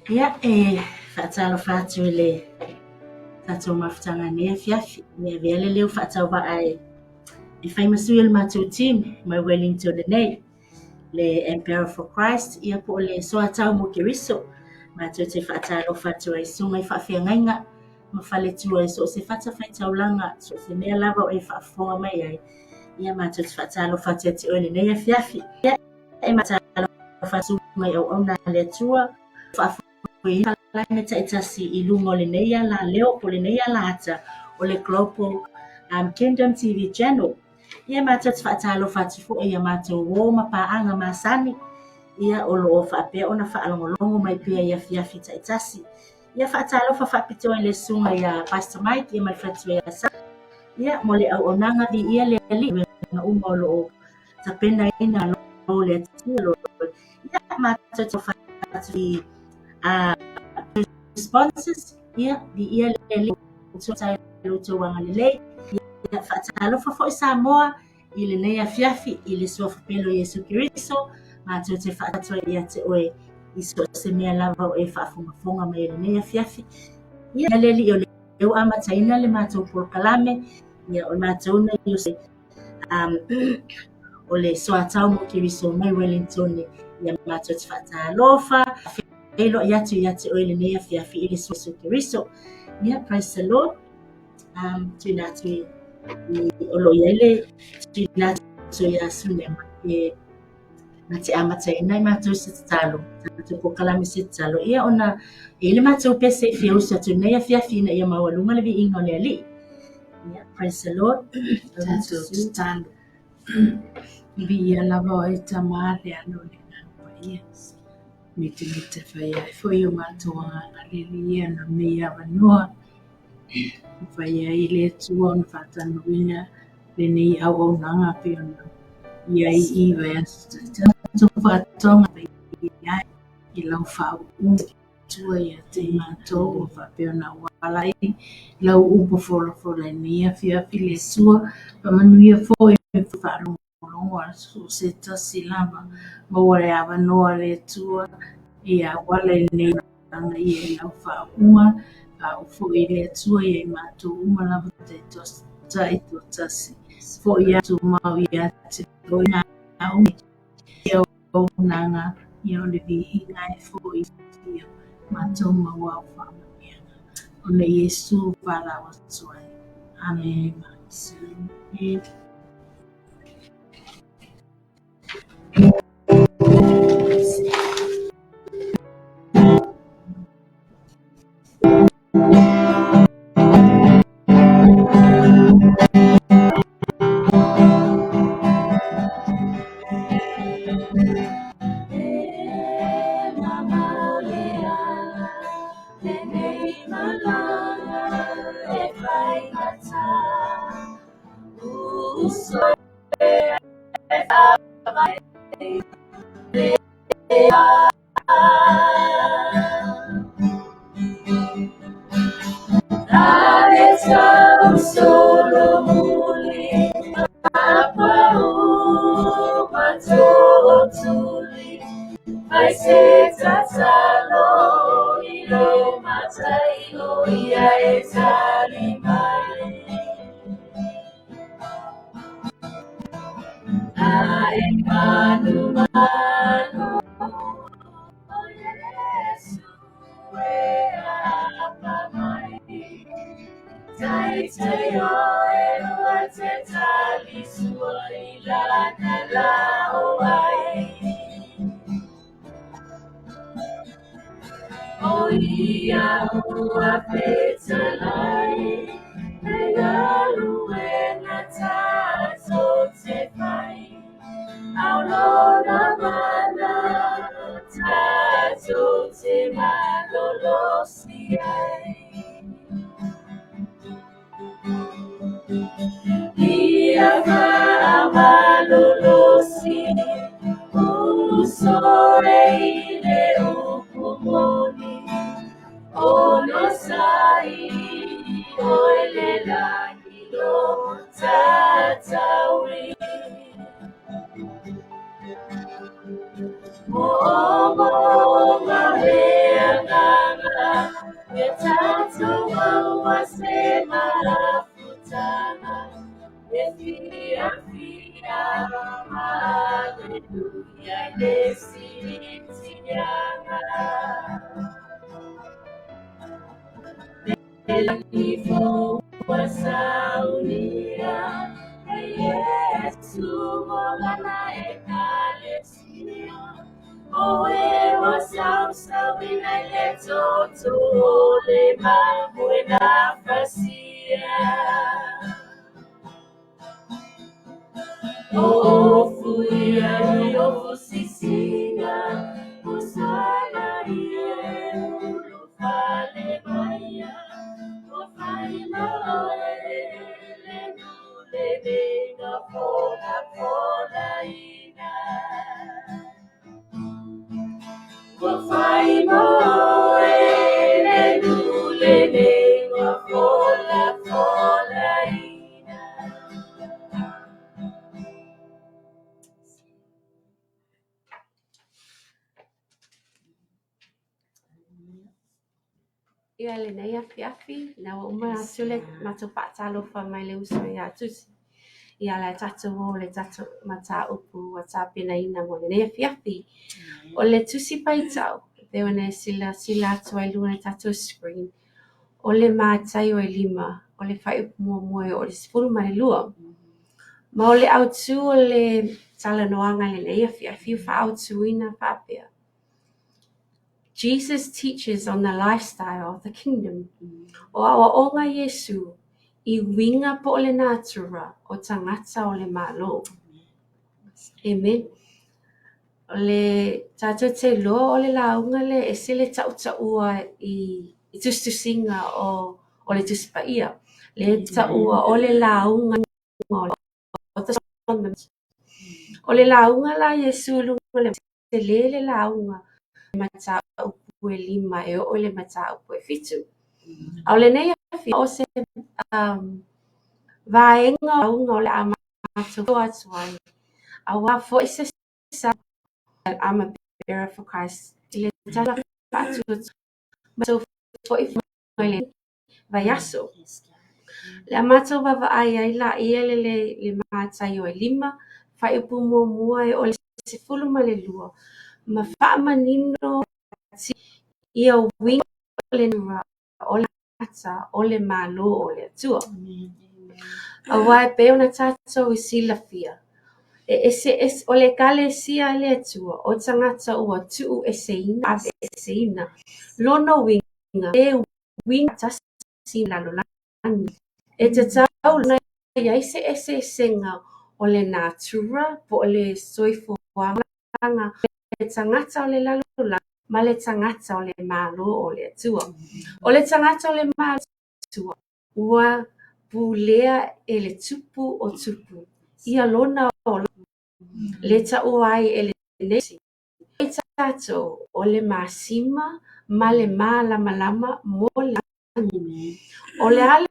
Ia whaatalo whātu le tātou mawhitangania fiafi. Ia vele leo whaatau ai i whaimasui le mātou team mai Wellington nei. Le Emperor for Christ ia po le soa tau mo kiriso. Mātou te whaatalo whātu ai sunga i whawhiangainga. Ma whale tua so se whatawhai taulanga so se mea lava o e whaafonga mai ai. Ia mātou te whaatalo whātu ati oile nei a fiafi. Ia e mātalo whātu mai au na le tua. Whaafonga Laina taitasi i lunga o le neia la leo po le neia la ata o le Global Kingdom TV channel. Ia mātou te whaatalo whātu fo ia mātou wō mapaanga māsani. Ia o lo o whaapea o na whaalongolongo mai pia ia fiafi taitasi. Ia whaatalo whapito i le sunga ia Pastor Mike ia mai whatu ia sa. Ia mo le au onanga di ia le ali na uma o lo o tapena ina lo le atia lo. Ia mātou te whaatu i sponsors ia di ia le so tai luto wanga le ia whaatalo fo Samoa i le nei a fiafi i le soa whapelo Yesu Kiriso mātou te whaatu ia te oe i so se mea lava o e whaafongafonga mai le nei a fiafi ia le li o le eu amataina le mātou polokalame ia o mātou na i o se o le soa tau mo Kiriso mai Wellington ia mātou te whaatalofa Elo yatu oile nea fiafi ili Yesu Kiriso. Yeah, praise the Lord. Tuinatu I olo yele tuinatu ya sunema e nati amata ina matu sitalo. Tatu pokalami sitalo. Ia ona ile matu pese fiusa tunea fiafi na ia mawalunga levi ingo le ali. Yeah, praise the Lord. Tatu sitalo. Via lava ita mare ano le nangwa yes. Mite whaia e fo yo mātua na lilia na mea wanoa. Whaia I le tua on whatanuina le nei au au nanga peona. Ia I iwa ya tatu whatonga ia I lau whau tua ia te mātou o whapeona walai. Lau upo fola nia fiafi le tua. Pamanuia fo e wharongo. So se tasi lava ma wale awa noa le tua ia wale nei nanga ia lau whaunga au fo I le tua ia mātou uma lava te tos tai to tasi fo ia tu mau ia te toina au ia o nanga ia o le vihinga e fo I ia mātou maua whamanianga o le Yesu wala watuai Amen. Amen. Fia, fia, hallelujah, nesitianga. Elifo wasaulia, Yesu molana ekalesia. Oe wasausauna letoto lema buena fasia. Ofuia e ofusisia, usana ie ulu fale maia, ofai maoe le nule nega fola fola ina. Ofai maoe le nule nega fola fola ina. Ia le nei afi na o ma sule matu patalo fa mai le uso ia tusi. Ia le tatu o le tatu mata upu wa tapina ina mo le nei afi. O le tusi pai tau. Te wane sila atu ai luna tatu screen. O le mātai o e 5. O le fai upu mua o le 10 ma le 2. Ma o le autu o le tala noanga le nei afi fa autu ina papia. Jesus teaches on the lifestyle of the kingdom. O awa onga Yesu I winga po le natura o tangata o le malo. Amen. O le tato te loa o le launga le e se le tau taua I tustusinga o le tuspaia. Le taua o le launga o ta o le launga la Yesu lunga le te le launga mata upu e 5 e o le mata upu e 7. Au le nei afi o se vaenga o le amatu atu ai. Awa fo I se sa I'm a bearer for Christ. Le tala atu so fo I le vaiaso. Le amatu vava ai la ia le matai o e 5 fai upu mua e o le 10 ma le 2. Ma faa manino ia winga le nura o le ata o le malo o le atua. Awa e peo na tato I sila fia. O le kale sia le atua o tangata ua tuu e seina ave e seina. Lono winga e winga tasi lalo lani. E te tau na ia ese senga o le natura po o le soifo wanga le tangata o le lalo lani. Ma le tangata o le malo o le atua. O le tangata o le malo atua ua pulea e le tupu o tupu. Ia lona o le tau ai e le nesi. E tato o le masima ma le malama mo le o le ale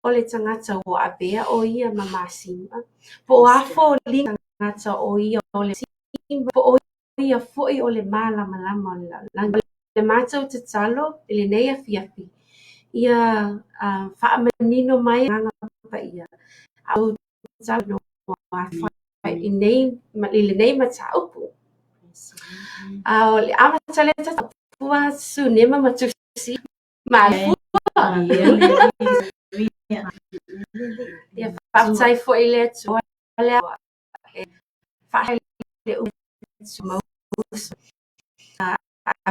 o le tangata o abea o ia ma masima. Po afo o li tangata o ia o le simba po o ia foi o le malama o le langi. Le matau te talo e le nei afi. Ia faa manino mai nganga pa ia. Au talo no I le nei mata upu. O le ama tale tata pua su nema matusi ma fua. Ia whaptai fo I le tua le e whahai le upu mausu.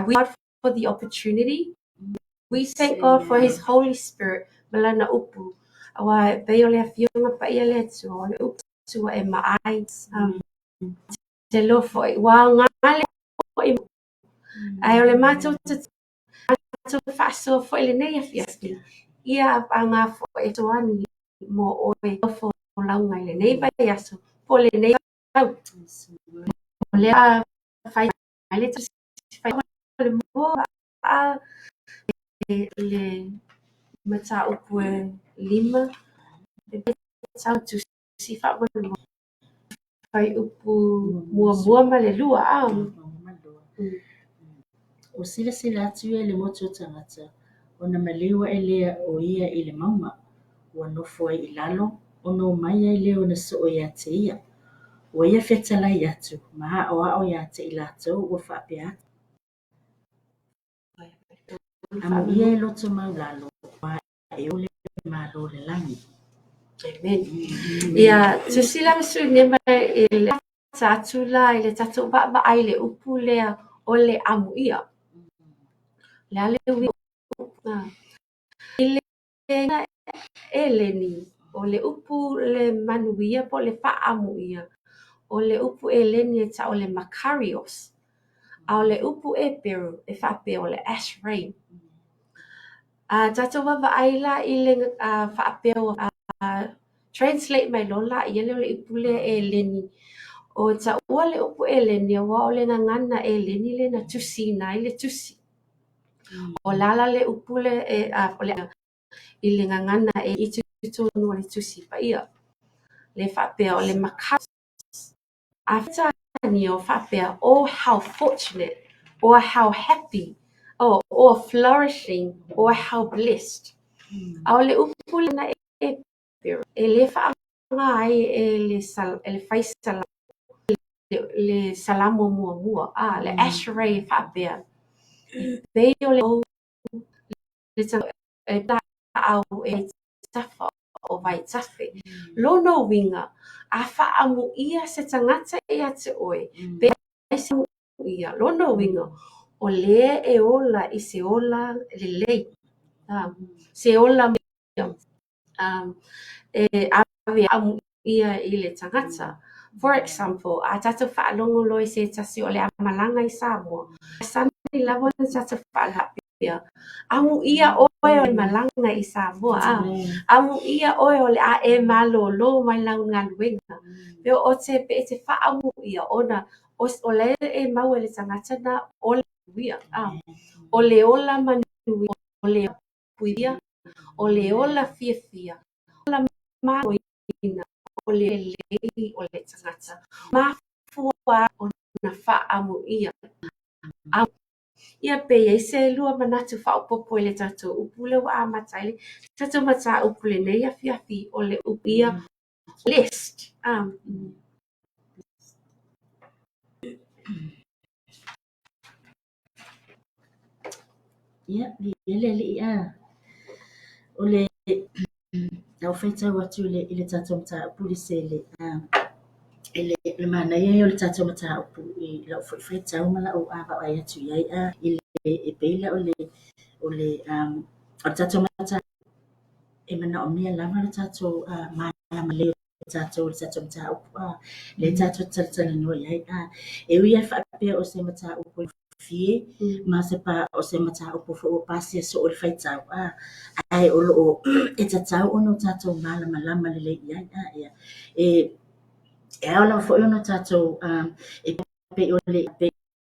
We God for the opportunity. We thank God for His Holy Spirit. Malana upu. Awa peo le afionga pa ia le tua le upu tua e maai. Te lofo I wao ngale fo I ai o le mātou te mātou whaaso fo I le nei afiaski. Ia apanga fo E toani mo o e lofo launga I le nei vai aso. Po le nei au. O le a whai le tusi whai le mo a le mata upu e 5. Le tau tusi whai mo whai upu mua ma le lua au. O sila atu e le motu tangata, o na maliwa e lea o ia I le mauma, ua nofo ai I lalo, ono mai ai leo na so ia te ia. O ia whetalai atu, maha o ao ia te i latou ua whaapea atu. Amu ia e loto maulalo, wa e ole malo le langi. Amen. Ia, tusila masunia mai le tatula ile tatu ba ai le upu lea o le amu ia. Le ale ui ile na eleni o le upu le manuia po le pa amu ia. O le upu eleni e ta o le Macarios. A o le upu e peru e whape o le Ash Rain. Tatu wa aila ile whape o translate mai lola ia le upu le eleni. O ta ua le upu eleni wa o le ngana eleni le na tusi na ile tusi. O lala le upu le ile ngana e itu no le tusi pa ia. Le whape o le Macarios. After o whapea, oh how fortunate, or how happy, or flourishing, or how blessed. Au le upule na e le whaanga ai le whaisala, le salamo mua, le asheray whapea. Pei o le o le ta au e tafa o vai tafe. Lono winga, a whaamu ia se tangata e ate oe. Pei se ia, lono winga, o le e ola i se ola le lei. Se ola mea. E ave amu ia i le tangata. For example, a tatu whaalongo loi se tasi o le amalanga i Samoa. Sani lavo na tatu whaalapia. Amu ia oe o le malanga i Samoa. Amu ia oe o le a e malo lo mai lau ngaluenga. Peo o te pe te whaamu ia ona o le e mau e le tangata na o le uia. O le ola manui, o le puia, o le ola fia. O la maoina, o le lei o le tangata. Mafua o na whaamu ia. Ia pe e se lua manatu whaopopo le tato upule wa amataile. Tato mata upule nei a fiafi o le upia list. Ia, li o le au whaita watu ile tato mata upuli se le mana ia o le tato mata upu i lau whaita umala o awa ai atu iai ile e peila o le tato mata e mana o mea lama le tato malama leo le tato mata upu le tato tala no iai e uia whaapea o se mata upu fie ma se pa o se mata upu fo o pasi so o le whaita ai o lo e tatau ono tato malama le iai ia e ala fo ono tato e pe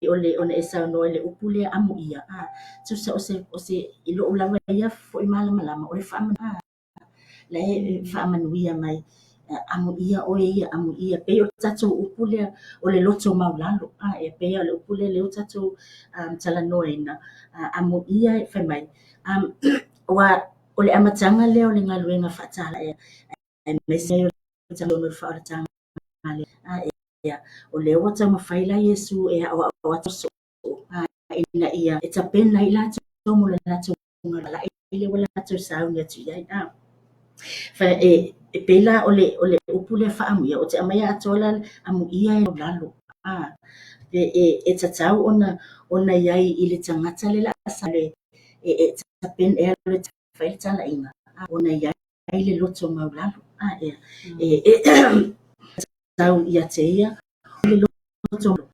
o le ona esa no le upule amu ia tu sa o se ilo ulawa ia fo i malama o le fa la e whaamanuia mai amu ia pe o tato upule o le loto maulalo e pe o le upule le o tato talanoina amu ia e whai mai wa o le amatanga leo le ngaluenga whaatala e mese o le talono le whaaratanga le o le o tama whaila Yesu e o atoso ina ia e tapena i lato mo le lato ngala i le wala lato sauni atu iai fa e pela o le upule whaamuia o te amaya atola amu ia e lalo e tatau ona iai i le tangata le la asale e tapen e le whaitala inga ona iai le loto maulalo e tatau ia te ia le loto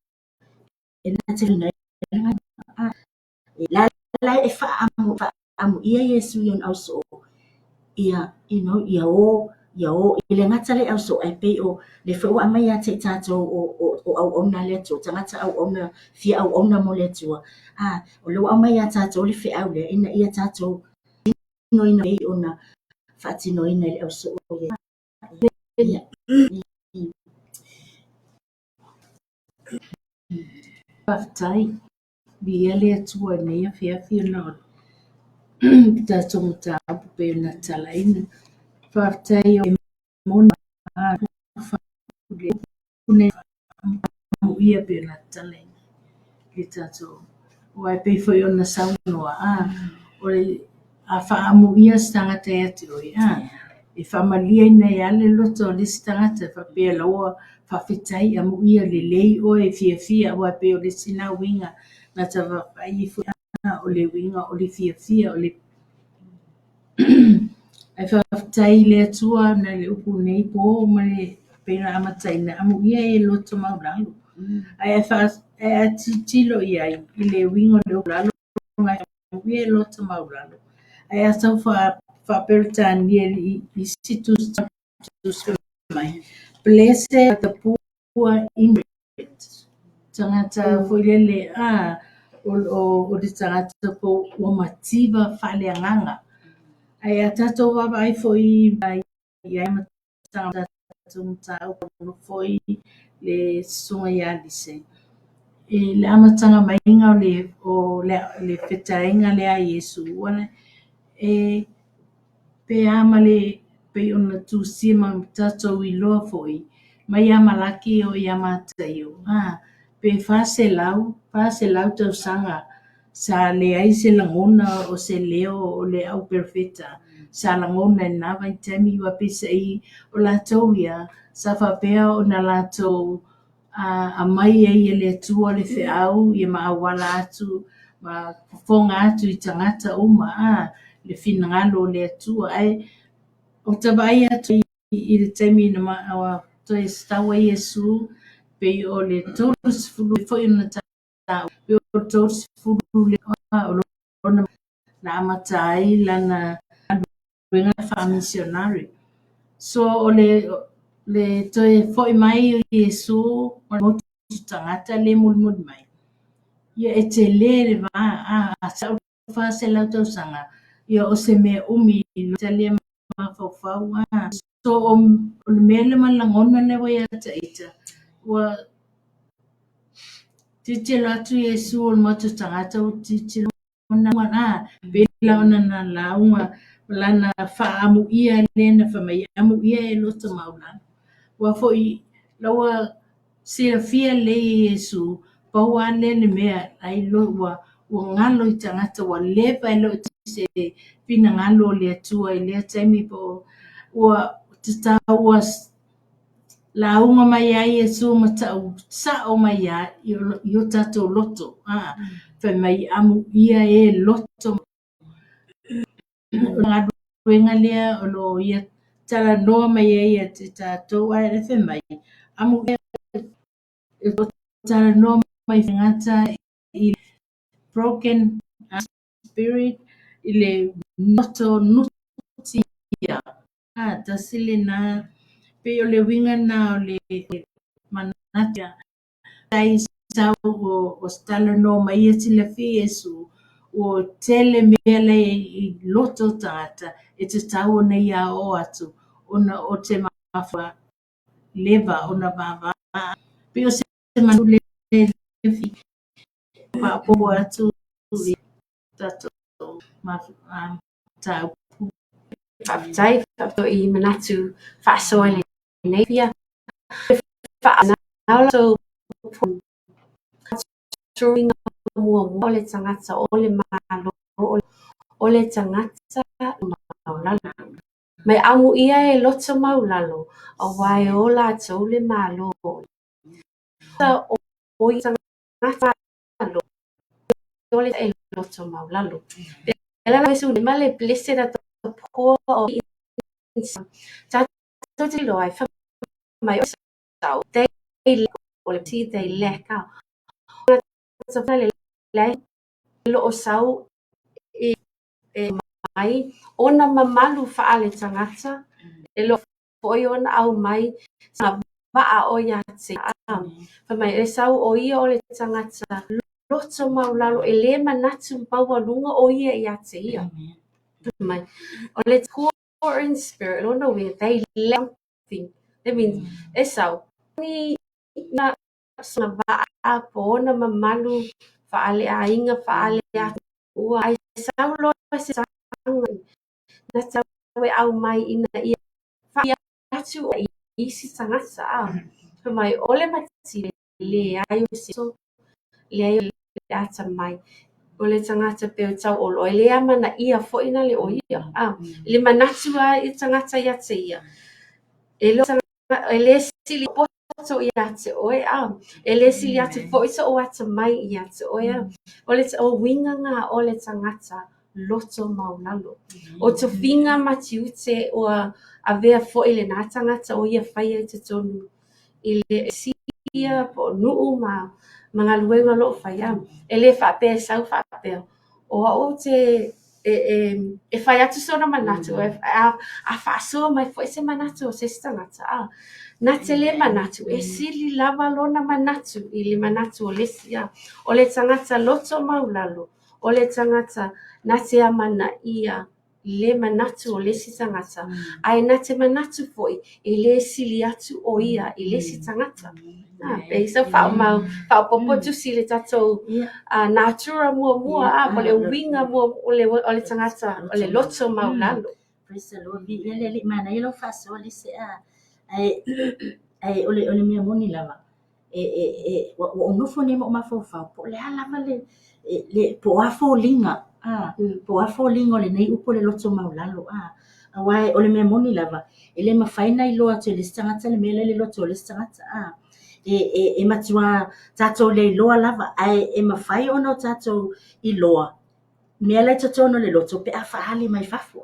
e na te rina la e whaamu ia Yesu yon au so ia ia o ile ngata le au so ai pe o le fo ama ia te tato o au ona le to tangata au ona fia au ona mo le tua o lo ama ia tato le fe au le ina ia tato no ina e ona fati no ina le au so ia Paftai, biele atua nei fia no. Tato mata pe na talaina. Paftai o mona le une mo ia pe na tale ki tatou wai pe foi ona saunoa o le a whaamu ia stangata e te oi e whamalia ina e ale loto o le stangata whapea laua whawhitai amu ia le lei o e fia fia wai pe o le sina winga na ta whai fu o le winga o le fia fia o le ai whawhitai le atua na le upu nei po ma le pena amatai na amu ia e loto mauralo ai e a titilo ia i le winga le ulalo ngai amu ia e loto mauralo ai a tau whaperitani i situ mai blessed the poor in spirit tangata foilele o le tangata po o mativa whaleanganga ai a tatou wawai foi mai ia e matangata tau no foi le sunga ia lise e le amatanga mainga o le whetainga le a Yesu wana e pe amale pe ona tu sima tatou I loa foi mai ama laki o ia mātaio pe fase lau tau sanga sa le ai se langona o se leo o le au perfeta sa langona e nawa I temi wa pisa I o lātou ia sa whapea o na lātou a mai ai e le tua le whiau I maawala atu ma fonga atu I tangata uma le finangalo le tua ai o te vai atu I le temi na maawa to e stawa Yesu pe o le tolus fulu foi na tau pe o tolus fulu le o lona na amatai lana wenga fa missionary so o le to e foi mai o Yesu o mo tangata le mulmul mai ia e te le va sa fa se la to sanga ia o se me umi no te le mafau so o le mele malangona le wa ia taita wa titilo atu Yesu o motu tangata o titilo ona wana bela ona na launga lana faamu ia lena famai amu ia e loto maula wa foi lawa sia fia le Yesu pa wa le mea ai lo wa ngalo I tangata wa lepa I lo se pina ngalo le atua I le taimi po wa tatawa launga mai ai Yesu matau sa o mai ai yo tato loto fa mai amu ia e loto ngadu wenga lea o lo ia tala noa mai ai te tato ai le fa mai amu ia tala noa mai ngata I broken spirit I le noto nutia tasile na pe o le winga na o le manatia tai sau o stala no mai e tila fi Yesu o tele mele I loto tata e te tau na ia o atu ona o te mafa leva ona baba pe o se manu le fi pa po atu tato mafa tau Whaptai, whapto I manatu whaasoele nei pia. Whaanau so turinga mua o le tangata o le malo o le tangata maulalo. Mai amu ia e loto maulalo a wai o la tau le malo. O I tangata malo o le e loto maulalo. Ela na vesu ni male blessed at the poor o tato te loa I mai o sau te o le ti te leka sa le lo o sau e mai ona mamalu faale tangata e lo foi ona au mai sa va o ya te fa mai e sau o ia o le tangata loto maulalo e le manatu paualunga o ia ia te ia mai o le poor in spirit ona we they something that means e sau ni na sa va po na mamalu faale ainga faale ua ai sau lo se sang na tau au mai ina ia atu o isi tangata mai ole mati le ai so le ai le ata mai ole tangata pe tau o le ama na ia fo ina le o ia le manatu I tangata ia te ia ele ele sili poto ia te oe ele sili atu fo iso o ata mai ia te oe ole o winga nga ole tangata loto maulalo o te finga matiute o a vea fo ile na tangata o ia whaia te tonu ile sia po nuu ma mga luenga lo whaia ele whape sau whape o te e whai atu sona manatu a whaasua mai fo se manatu o se tangata na te le manatu e sili lava lona manatu I le manatu o lesia o le tangata loto maulalo o le tangata na te amana ia le manatu o lesi tangata ai na te manatu foi I le sili atu o ia I lesi tangata pe so fa popo tu sili tatou natura mua po le winga mua o le tangata o le loto maulalo Praise the Lord. Ele mana ilo faso le se ai ole mia moni lava. O no fo ni mo mafofa po le lava le po afo linga. Po afo linga le nei upo le loto maulalo. Awai ole mia moni lava. Ele mafaina I loa te le stangata le mele le loto le stangata. E matua tato le loa lava. E mafai ono tato I loa. Mea lai totono le loto pe a whaali mai fafu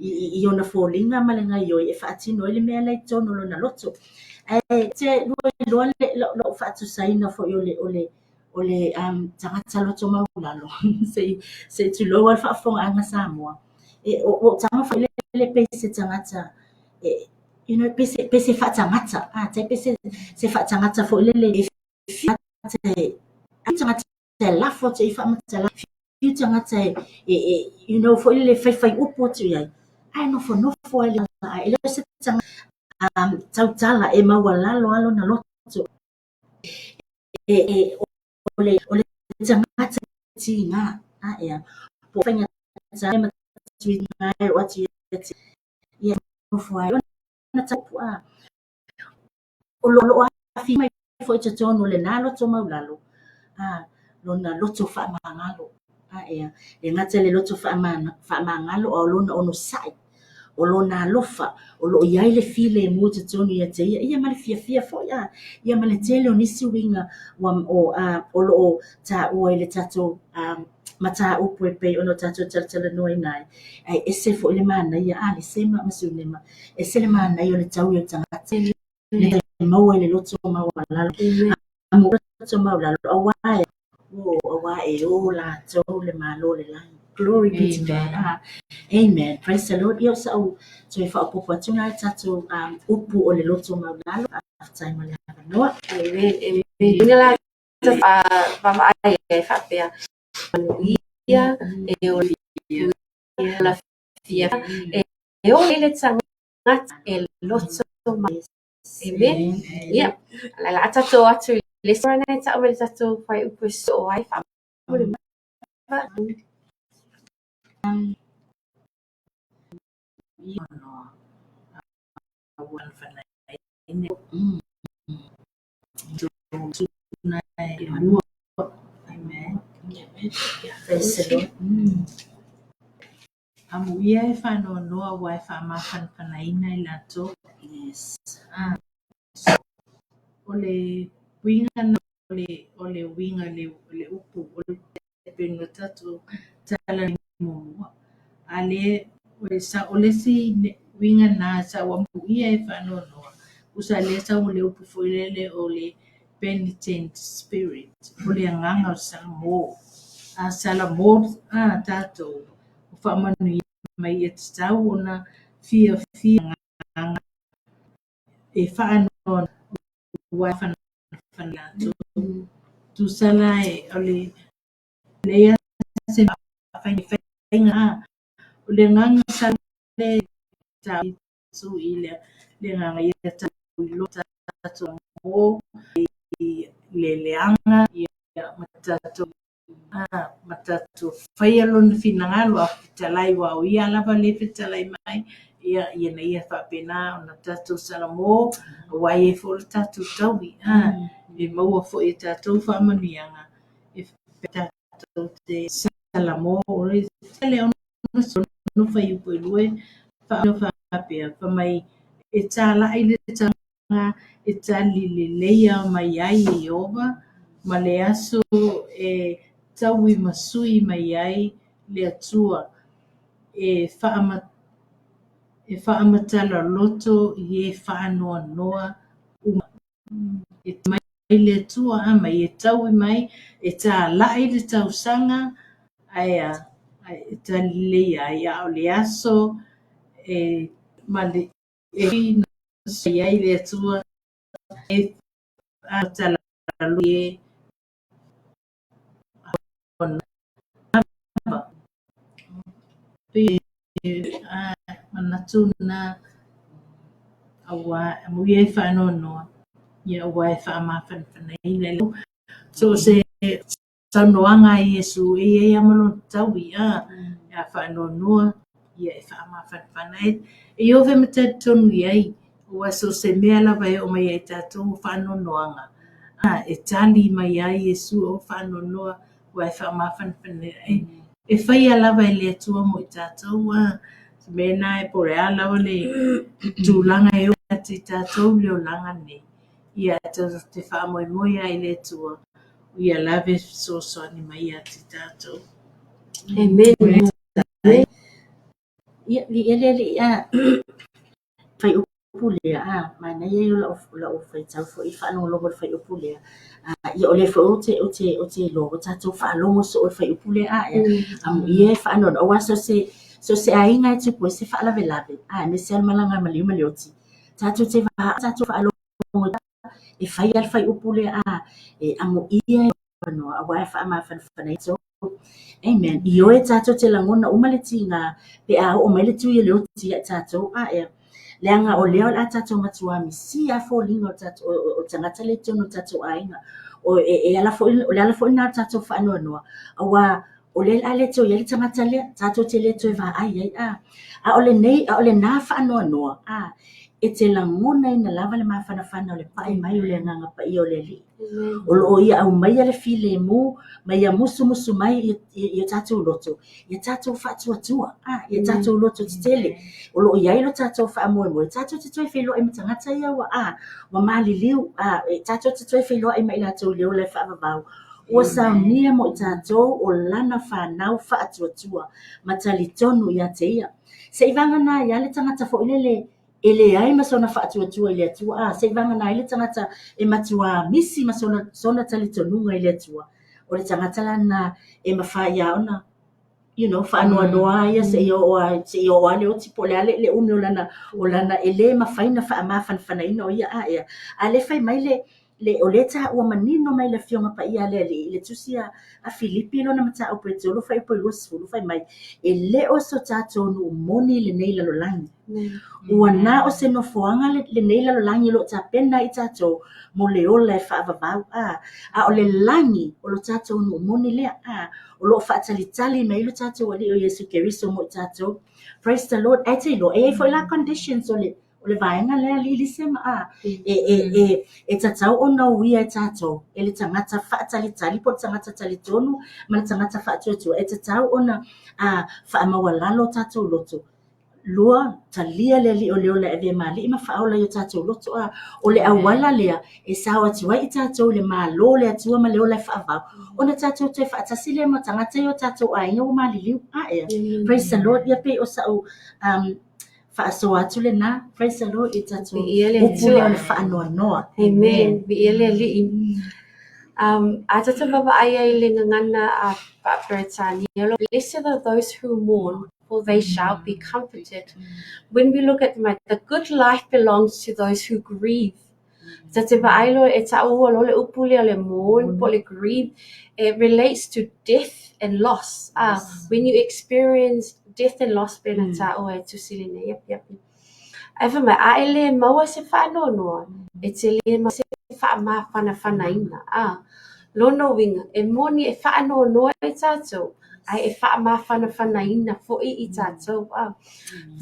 I ona fōlinga malenga I oi e whaatino ele mea lai tono lo na loto te loa lo whaatu saina fo I ole tangata loto maulalo se tu loa whaafonga anga Samoa o tanga wha le pese tangata you know pese whaatangata te pese se whaatangata fo le te lafo te I whaamata lafo you tangata you know for ile fai upo tu ai ai no for ile ile se tanga tautala e mawalalo alo na loto ole tangata tinga ya po fanya tsama twinga watu ya no for ile na tapu lo afi mai fo te tono le na loto maulalo lona loto fa mangalo e ngata le loto fa mangalo o lona ono sai o lona lofa o lo iai le file mo te tonu ia te ia male fia fo ia male tele o nisi winga o lo ta o ile tato mata upo e pe ono tato tala noi nai ai ese fo ile mana ia ale sema masulema ese le mana ia le tau ia tangata le mau le loto mau la mo loto mau la awai la to le malo le la glory be to God amen praise the Lord yo so fa popo tuna tato upu o le loto mau la time le no amen la va ai fa pe ia e o la fia e o le tangata e loto mau amen ia la tato atu le sora ta o le tato fai upu so ai fa Amen. Amuia e whanoa wai whamawhanwhanaina I lato. yes Ole winga na ole winga le upu ole pengo tatu tala mo ale ole si winga na sa wampu ia e whanoa usa le sa ole upu fuilele ole penitent spirit ole anganga sala mo tato whamanu mai e tau ona fia nganga e whanoa wai whanatu tu sala e ole lea se whainga ole nganga sala le tau su ile le nganga ia tau ilo tatu mo le leanga ia matatu whaialon finangalo a fitalai wa ia lava le fitalai mai ia na ia whapena o na tātou salamo, wai e fo le tātou taui, e maua fo e tātou whamanuianga, e tātou te salamo, o le tele ono no whai upo i lue, whaano whapea, whamai e tā lai le tanga, e tā li le leia mai ai e ova, ma le aso e taui masui mai ai le atua, e whaamatala loto i e whaanoa noa uma. E mai le atua a mai e taui mai, e tā lai le tausanga, aia e tā li ai a o le aso, e ma le e sai ai le atua, e whaamatala loto e manatuna awa muia e whaanonoa ia awa e whaamawhanawhanai le so se taunoanga i Yesu e amalo taui a whaanonoa ia e whaamawhanawhanai e ove mata tonu iai ua so se mea lava e o mai e tātou whaanonoanga e tali mai ai Yesu o whaanonoa ua e whaamawhanawhanai e whaia lava e le atua mo i tātou mena e pore a lawa le tūlanga e o ati tātou leo langa nei. Ia te whaamoemoe ai le tua. Ia lave so ni mai ati tātou. Amen. Ia li ele li a fai upu lea mana ia yo la o fai tau fo I whaano logo fai upu lea. Ia o le fo o te logo tātou whaalongo so o fai upu lea ia whaano o waso so se ainga te po se fala velave me se malanga mali malioti tatu te va tatu fa lo e fai al fai upule e amo ia no a wa fa ma fa so amen io e tatu te langona o maletinga pe o mele tu ye lo ti tatu e leanga o leo la tatu matua mi si a fo lingo tatu o tangata le tono tatu ainga o e ala fo na tatu fa no wa o le ale to ye tangata le tatu te le to va ai a ole nei a ole na fa no e te langona ina lava le mawhanawhana o le pai mai o le nganga pa I o le li. O lo ia au mai ale file mu, mai a musu mai I tātou loto. Ia tātou whaatua, ia tātou loto te tele. O lo ia ilo tātou whaamoe tātou te toi whilo e matangata ia wa mali liu, tātou te toi whilo e mai tātou leo le whaavavau. Ua saunia mo I tātou o lana whanau whaatua, matali tonu ia te ia. Se ivanga na ia le tangata fo ilele, ele ai masona whaatua ile atua se vanga na ile tangata e matua misi masona talitonunga ile atua o le tangata lana e mawhaia ona whanua noa ia se o ale o tipo le ale le umi o lana ele mawhaina whaamawhanawhanaina o ia ale whai mai o le ta ua manino mai le fionga pa ia le tusia a Filipi no na mata o pretolo whai po ilua sifuru whai mai e le o so tātou nu moni le nei lalolangi ua na o se no foanga le nei lalolangi lo ta pena I tātou mo le ola e whaavavau o le langi o lo tātou nu moni lea o lo whaatalitali mai lo tātou ali o Yesu Keriso mo I tātou praise the Lord ai te ilo e foi la conditions o le vaenga lea li sema e tatau o na uia e tātou e le tangata whaatalitali po tangata talitonu ma le tangata whaatuatua e tatau o na whaamawalalo tātou loto lua talia le li o leo la eve mali ma faola yo tātou loto o le awala lea e sawa tua I tātou le malo le atua ma leo la whaavau o na tātou te whaatasi le ma tangata yo tātou ainga o mali liu praise the Lord ia pe o sau whaaso atu le na praise the Lord I tātou upu le whaanoa noa Amen bi ele li atata baba aya I le ngana a Bretani blessed are those who mourn for they shall be comforted. When we look at the good life belongs to those who grieve. Tate ailo e tau o le upule o le mourn po le grieve. It relates to death and loss. When you experience death and loss pena tau e tusili ne yep. Eva mai aile maua se whano noa. E te le ma se whaamawhanaina. Lono winga e moni e whaano noa e tātou. ai e whaamawhanawhanaina fo'i I tātou.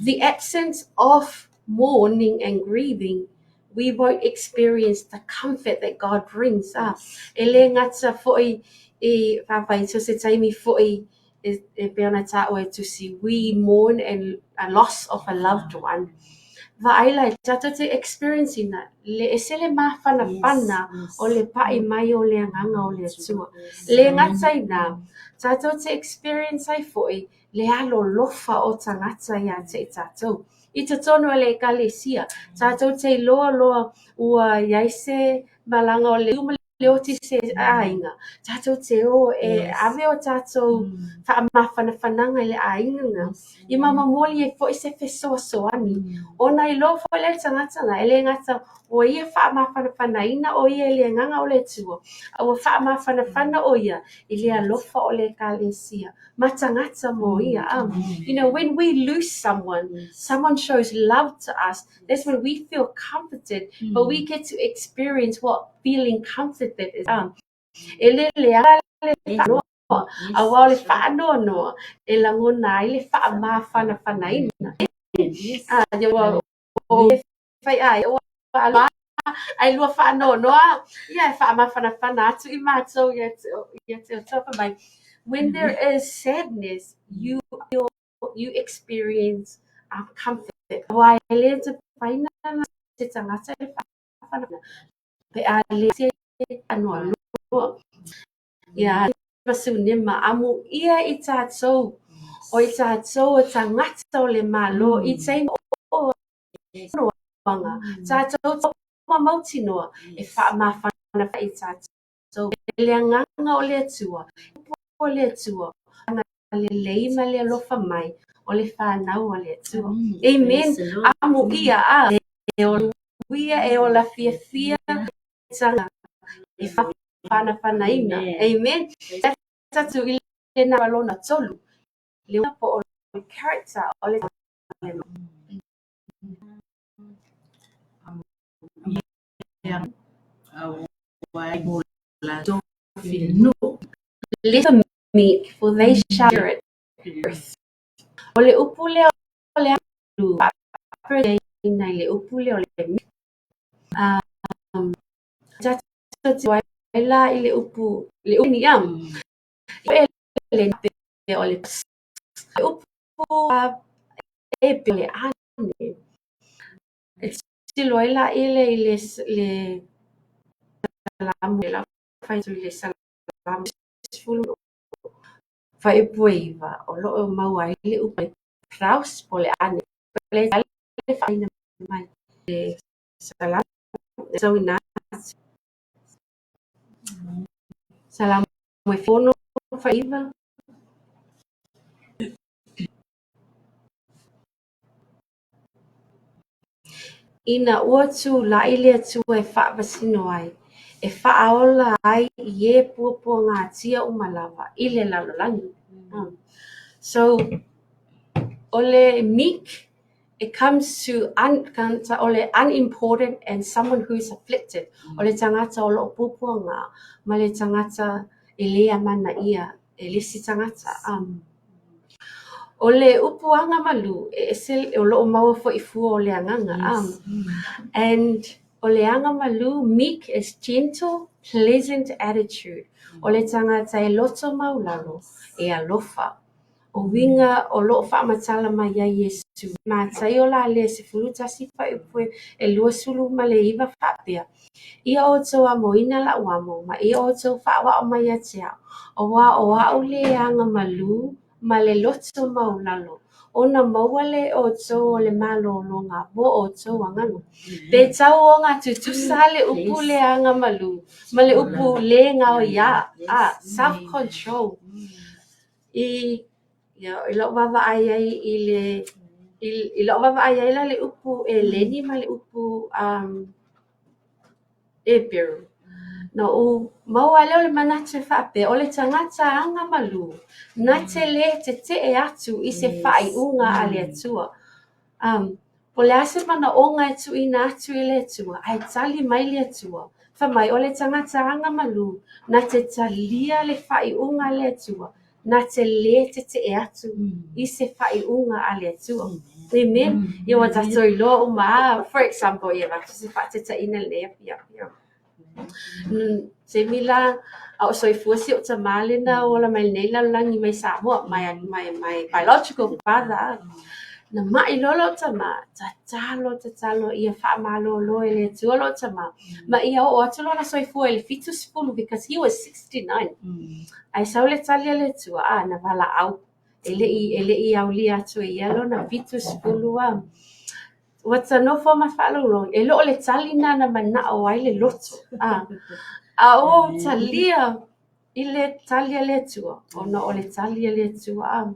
The absence of mourning and grieving, we won't experience the comfort that God brings. E le ngata fo'i I whawhai so se taimi fo'i e peona tāo e tusi, we mourn and a loss of a loved one. Va'aila tātou te experiencing na le esele mawhanawhana o le pa'i mai o le anganga o le atua. Le ngata ina, tātou te experience ai fo'i le alo lofa o tangata ia te tātou. I te tono le kalesia, tātou te loa ua iaise malanga o le uma le oti se ainga. Tātou te o e ave o tātou whaamawhanawhananga le ainga. I mama moli e fo'i se fesoasoani. Ona I lo fo'i le tangata nga, ele ngata o ia whaamawhanawhanaina o ia le nganga o le tua. A ua whaamawhanawhana o ia I le alofa o le kalesia. Matangata mo ia. You know, when we lose someone, someone shows love to us, that's when we feel comforted, but we get to experience what feeling comforted is. Ele le whanoa, a wao le whanoa noa, e langona ai le whaamawhanawhanaina. Ia wao o whai ai, o alua, ai lua whanoa noa, ia e whaamawhanawhana atu I mātou ia te o topa mai. When there is sadness, you experience comfort. Why le te paina na te tangata e whaamawhanawhana. Pe a le te anoa lua. Ia pasu ne maamu ia I tātou. O I tātou o tangata o le malo. I te o noanga. Tātou tō mamauti noa. E whaamawhanawhana I tātou. Le anganga o le atua. O le atua. Le leima le alofa mai. O le whanau o le atua. Amen. Amu ia a. E o luia e o la fia tanga. E whanawhanaina. Amen. Tatu I le na walona tolu. Le po o le character o le little meek, for they shall inherit the earth. O le upu le o le alu. Nei le upu le o le meek. Tatu te waila I le upu ni am. Le o le upu e pe le ane. Te loila I le salamu le la fai tu le salamu fulu fai puiva o lo mau ai le upu kraus po le ane. Le fai na mai le salamu so ina salamu e fono faiva. Ina ua tu la ile tu e whaavasino ai. E whaaola ai I e puapua ngā tia o malawa I le lalolangi. So, ole meek, it comes to ole unimportant and someone who is afflicted. Ole tangata o lo puapua ngā, ma le tangata e lea mana ia, e lisi tangata. Ole upuanga malu e sel o lo maua fo I fua o le anganga. And ole anga malu, meek is gentle, pleasant attitude. Ole tangata e loto maulalo e alofa. O winga o lo whaamatala mai ia Yesu. Ma tai o la le se fulutasi whai upue e lua sulu ma le iwa whapea. Ia o tau a moina la uamo, ma ia o tau whaawa o mai a tea. O wa o le anga malu, ma le loto maulalo. O na mauale o tau o le malo lo ngā bo o tau angano. Pe tau o ngā tutusa le upu le anga malu, ma le upu le ngā o ia, self-control. I lo wawa ai I lo wawa ai la le upu e leni ma le upu e peru. No o mau ale o le manate whape o le tangata anga malu. Na te le te e atu I se whai unga a le atua. Po le ase mana o ngai tu I na atu I le atua. Ai tali mai le atua. Whamai o le tangata anga malu. Na te talia le whai unga le atua. na te lē te e atu i se whaiunga a le atua. Amen. Ia wa tatou i loa o maa. For example, ia watu se whaatetaina lea pia. Se mila au soifua si o tamale na o la mai nei lalangi mai Samoa, my biological father. Na mai lolo tama, tatalo ia whaamalo e le atua lo tama. Ma ia o atu lo na soifua ele fitu spulu because he was 69. Ai sau le talia le atua, na wala au. Ele i au li atu e ialo na fitu spulu a. What's no for my follow wrong. E lo le tali na mana o ai le loto. A o talia i le talia le atua. O na o le talia le atua.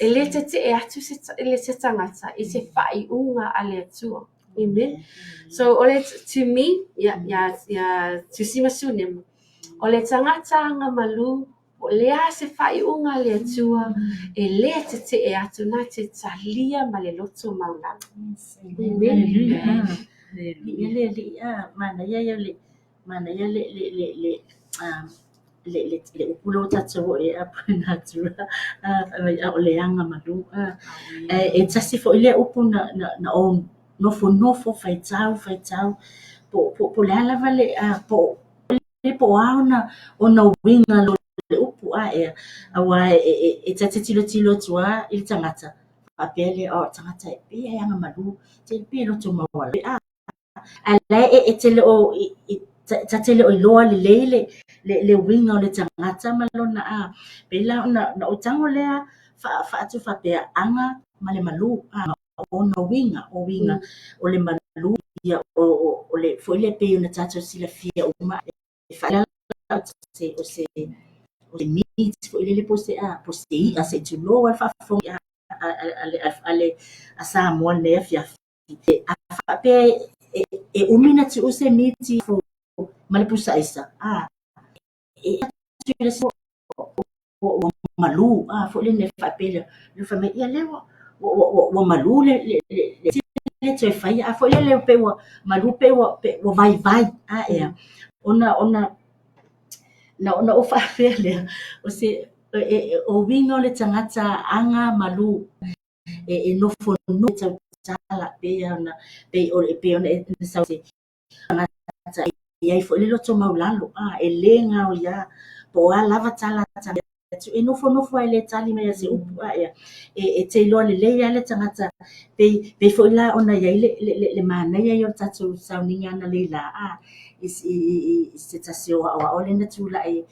E le te e atu le te tangata i se whaiunga a le atua. Amen. So ole to me, to see masunim. Ole tangata nga malu o le a se whaiunga le atua e le te e atu na te talia ma le loto mauna. Hallelujah. Le upulo tatou e apunatura o le anga malu e tasi fo ile upu na o nofo faitau po le ala vale po ona winga lo le upu e awa e tati tilo tua il tangata apele o tangata e pe anga malu te pe lo to mawala ala e tele o tatele o loa le winga o le tangata malona pela na o tango lea fa atu fa pe anga male malu ona winga o le malu ia o le foi le pe una tato sila fia o ma fa la o se meet foi le poste a se tu loa fa fo ale a sa mo le fia a fa pe e umina tu o se miti fo male pusa isa e o malu fo le ne fa pe le fa me ia le o malu le te fai fo le pe o malu pe o vai e ona na o fa pe le o se o wingo le tangata anga malu e no fo no te sala pe ona pe ona e sa se tangata ia fo le loto maulalo e lenga o ia po lava tala e no fo ele tali me se upu e te lo le le tangata pe fo la ona ia le mana ia yo tatu sauninga na le la i se tasio o le na tula e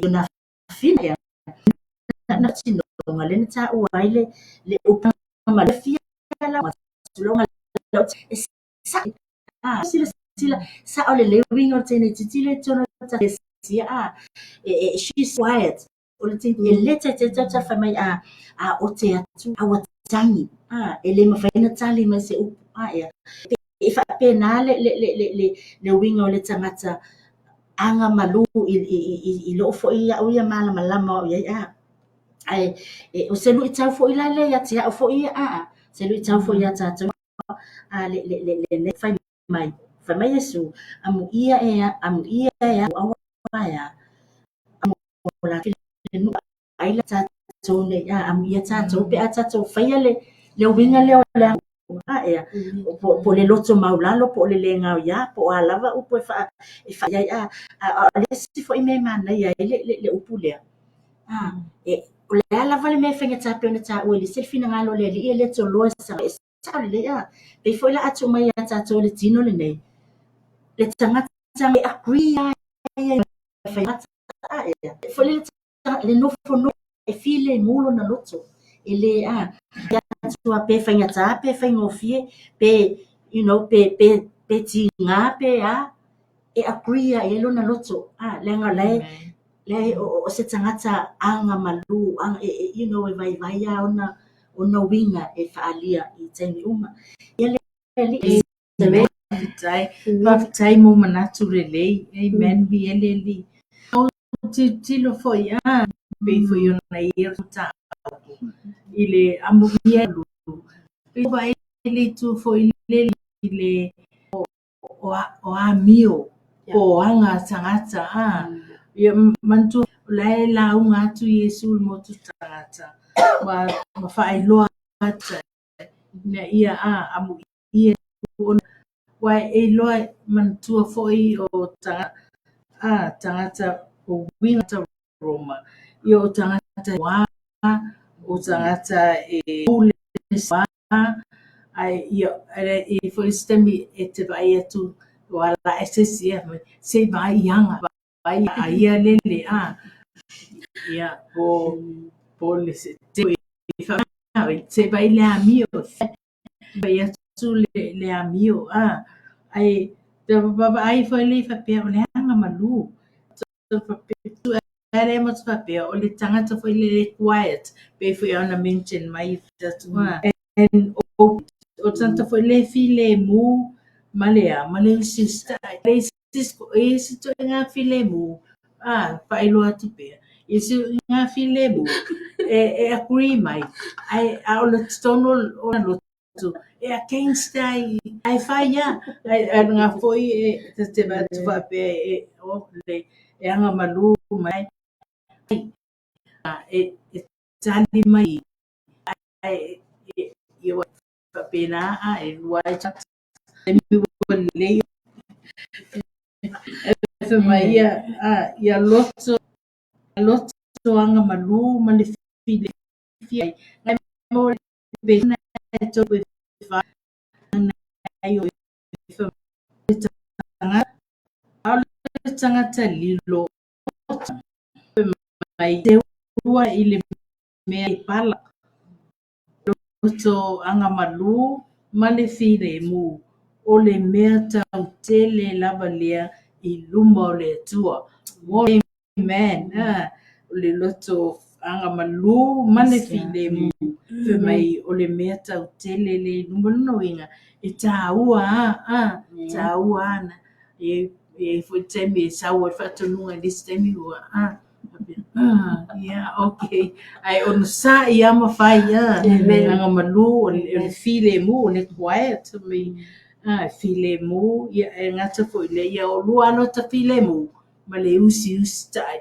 na fina na tino ngale na ta o ai le upu ma le fia la ma tulonga sa sila sa o le wing o tene titile tono ta sia she's quiet o le tini le te fa mai o te atu a watangi ele mafaina tali ma se upu e fa pena le wing o le tangata anga malu i lo fo ia o ia malama o ia ai o se lu tau fo ila le ya tia fo ia se lu tau fo ia tatu le fai mai Yesu amu ia awa ya amu la nu ai la tatu ne amu ia tatu pe tatu fai le winga le po le loto maulalo po le lenga ya po alava upo fa ya le si fo me mana ya le upu le o le alava le me fenga tape ona ta o le selfina ngalo le le to lo sa le pe fo la atu mai ya tatu le tino le nei le tangata me agree fa fo le no fo no e file mulo na loto ele ya tua pe fenga tape fenga ofie pe pe tinga pe e agree e lo na loto lenga le o se tangata anga malu e vai ona winga e faalia i temi uma ele tai mo manatu relei amen vi ele tilo foi pe foi ona ia ta ile amuia lu pe vai ele tu foi ile o amio o anga tangata ia mantu lai launga atu Iesu le motu tangata. Ma whaeloa ata na ia amu ia ona wai e loa mantua foi o tangata o winga ta Roma. Ia o tangata wā, o tangata e ule wā, ai ia foi stemi e te vai atu wala esesia se vai ianga vai a ia lele ia po le se te se vai le amio vai atu le amio ai te baba ai foi le fa pe le anga malu so fa pe tu ere mo fa pe o le tangata foi le quiet pe foi ona mention mai tatu and o tanta foi le file mu malea male sista le sisko e si to nga file mu failo atu pe e si nga file mu e agree mai ai a o le tono o na lotu e against ai faia ai nga foi te va tu fa pe o le e anga malu mai e tali mai ai eu pena e wai chat mi le e mai ia loto anga malu ma le file fia ngai mo be na to be fa ai o tanga au tanga lilo mai te ua i le mea I pala loto anga malu ma le file mu o le mea tau tele lava lea I luma o le atua. Amen. O le loto anga malu ma le file mu fe mai o le mea tau tele le luma no inga e tāua tāua ana e foi temi e saua fatonunga this temi ua yeah, okay. Ai ono sa I ama fai anga malu o le file mu o le quiet me file mu ia e ngata foi le ia o lua no ta file mu ma le usi tai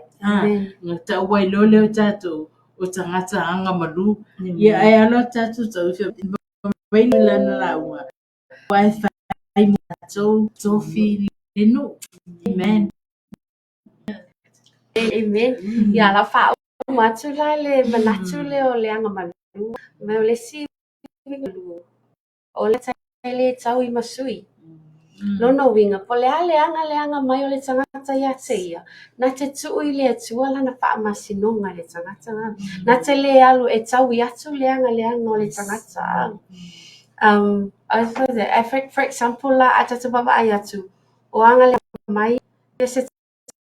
ngata wai lole o tato o tangata anga malu ia e ano tato tau vai la na laua wai fai mu so file no amen. Amen. Ia la fa matu la le manatu le o le anga malu. Me o le si malu. O le le tau I masui. Lono winga po le anga mai o le tangata ia te ia. Na te tuu I le atua la na wha masinonga le tangata. Na te le alu e tau I atu le anga o le tangata. For example la atata baba ai atu. O anga le mai se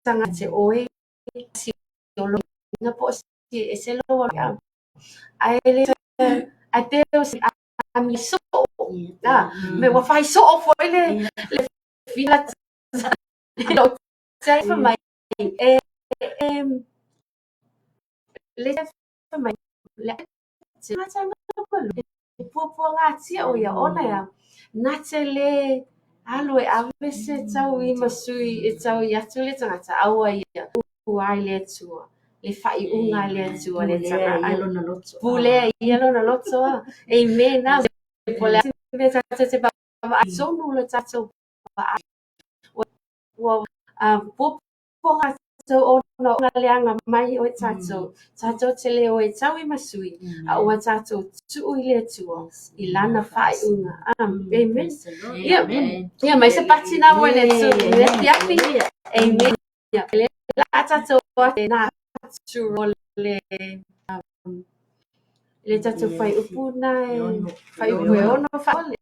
tangata oe si olo nga po si e se lo wa ai le a te o si a mi so me wa fai so fo le fila lo sai fa mai le fa mai le se ma sa po nga tia o ya ona ya na te le alo e ave se tau I masui e tau I atu le tangata aua ia ai le tua le fai unga le tua le tanga alo na loto pule ielo na loto amen na pole me tata te ba so no le tata ba wa po so ono na le anga mai o tata te le o tau I masui a o tata tu I le tua I lana fai unga amen ia mai se patina mo le tu le piapi amen la tata o na le tatu fai upu na fai upu e ono fai ole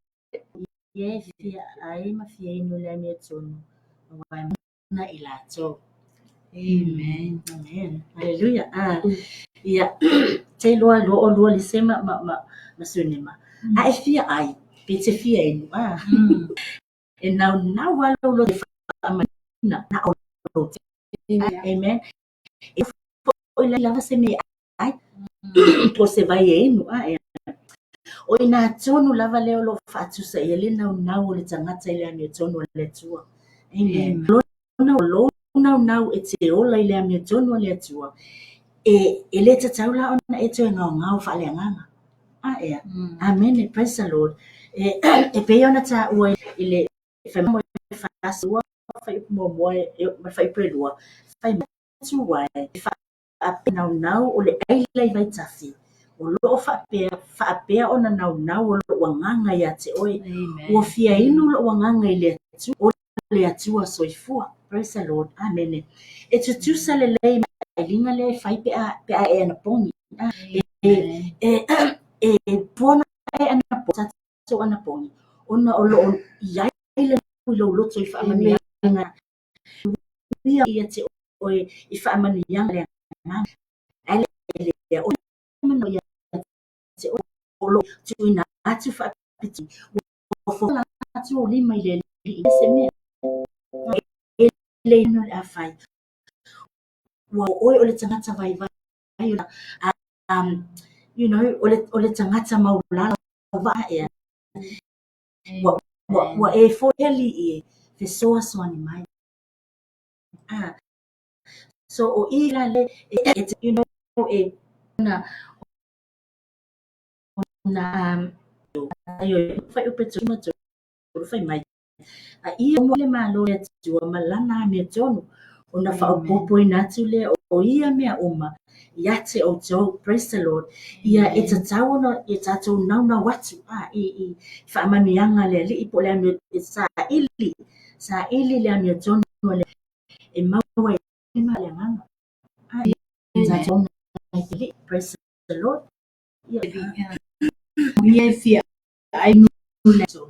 Ye fia ai ma fia inu le mea tonu wai na I lato amen hallelujah ia te loa lo le sema ma sunema ai fia ai pe te fia inu e na walo lo na o amen o le lava se me ai po se vai inu o ina tonu lava leo lo fatu sa ele na o le tangata ele ane tonu le tua amen lo nau e te ola I le amia tonu le atua, e le tatau la ona e toe ngau whaaleanganga. Ea. Amen, praise the Lord. E pe ona ta ua I le whaimoe whaasua, whaimoe whaipelua, whaimoe whaape nau o le aila I vai tafi. O loo whaapea ona nau o lo wanganga ia te oe. Ua fia inu lo wanganga I le atu, o le atua soifua. Praise the Lord. Amen. E tutusa le lei mai linga le whai pe a e ana pongi. E pona e ana pongi, tato ana pongi. Ona o lo iai le lo loto I whaamani anga. Ia te oe I whaamani anga le anga. Ai le oe mano ia te o lo tuina atu whaapiti. O fola atu o lima I le li se mea. E le ino le awhai. Ua oe o le tangata vai you know, o le tangata maulala wa ea. Wa e foheli I fe soa soani mai. So o ila le you know na ayo fai upe tuma tu fai mai. Ia mo le malo le tua malana me tonu. Ona whaapopo I natu le o ia mea uma. Ia te o tau, praise the Lord. Ia e tatau no e tatou nauna watu. I whaamanianga le li ipo le amio sa ili le amio tonu le e maua e ma le nganga. Tatou na li, praise the Lord. Ia fia ai nu le so.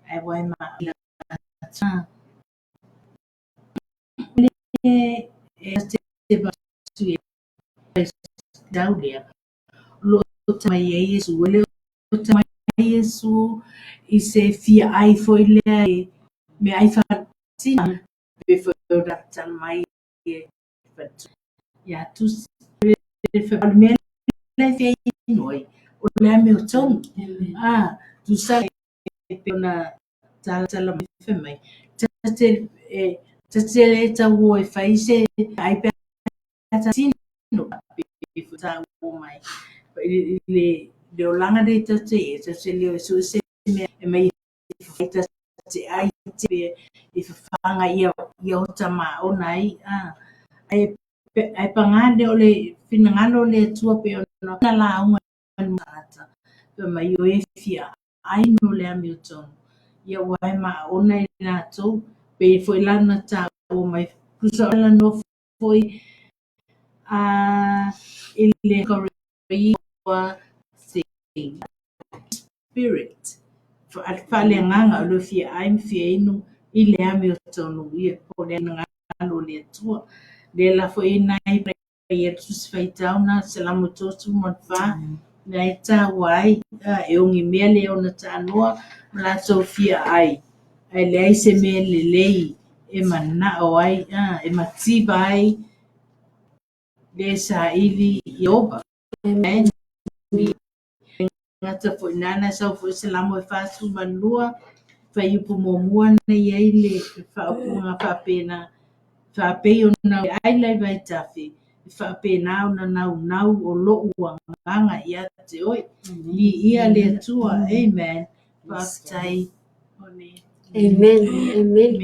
Ai wai ma ila ta. E te ba su e daulia. Lo ta mai Yesu le ta mai Yesu I se fia ai foi le me ai fa sina pe foi da ta mai e ya tu fe me le fia noi o le me o ton tu sa pe na ta la me fe mai te le ta wo e fa se ai pe ta sino pe ta wo mai le olanga de te le so se me e mai ta te ai te e whanga ia o tama o nai ai pangane o le finangalo le tua pe o na la unga mata pe mai o e fia ai no le Hamilton ia wai ma o nai na to pe foi lana ta o mai kusa la no foi ile korea se spirit fale nganga lo fia ai fia inu ile Hamilton ia po le ngalo le tua le la foi nai ia tus fai tauna se la mototu mo fa nai ta wai e ongi mele ona ta noa la sofia ai le ai se mele lei e mana o ai e matiba ai le sa ili yoba amen ngata fo nana sa fo se la mo fa su manua fa yupo mo mua na ia ile fa punga fa pena fa pe ona ai lai vai tafi fa pe na ona nau o lo uanga ia te oi li ia le tua amen fa tai one Amen. Amen.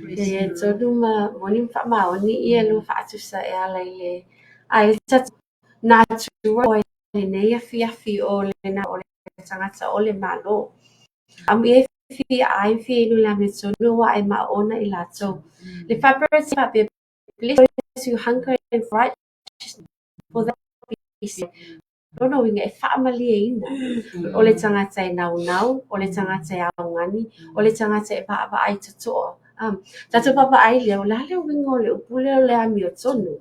praise Ia the Lord. tonu ma moni fa ma oni ia lu fa tu sa e ala ile. Ai tat na tu o ne ia fi o le na o le tangata o le malo. Am e fi ai fi no la me tonu wa ai ma ona I lato. Le fa pa be please you hunger and righteousness for that peace. Rono winga e whaamali e ina. O le tangata e nau, o le tangata e aongani, o le tangata e paa ai tatoa. Tato papa ai leo, la leo winga o le upule o le ami o tonu.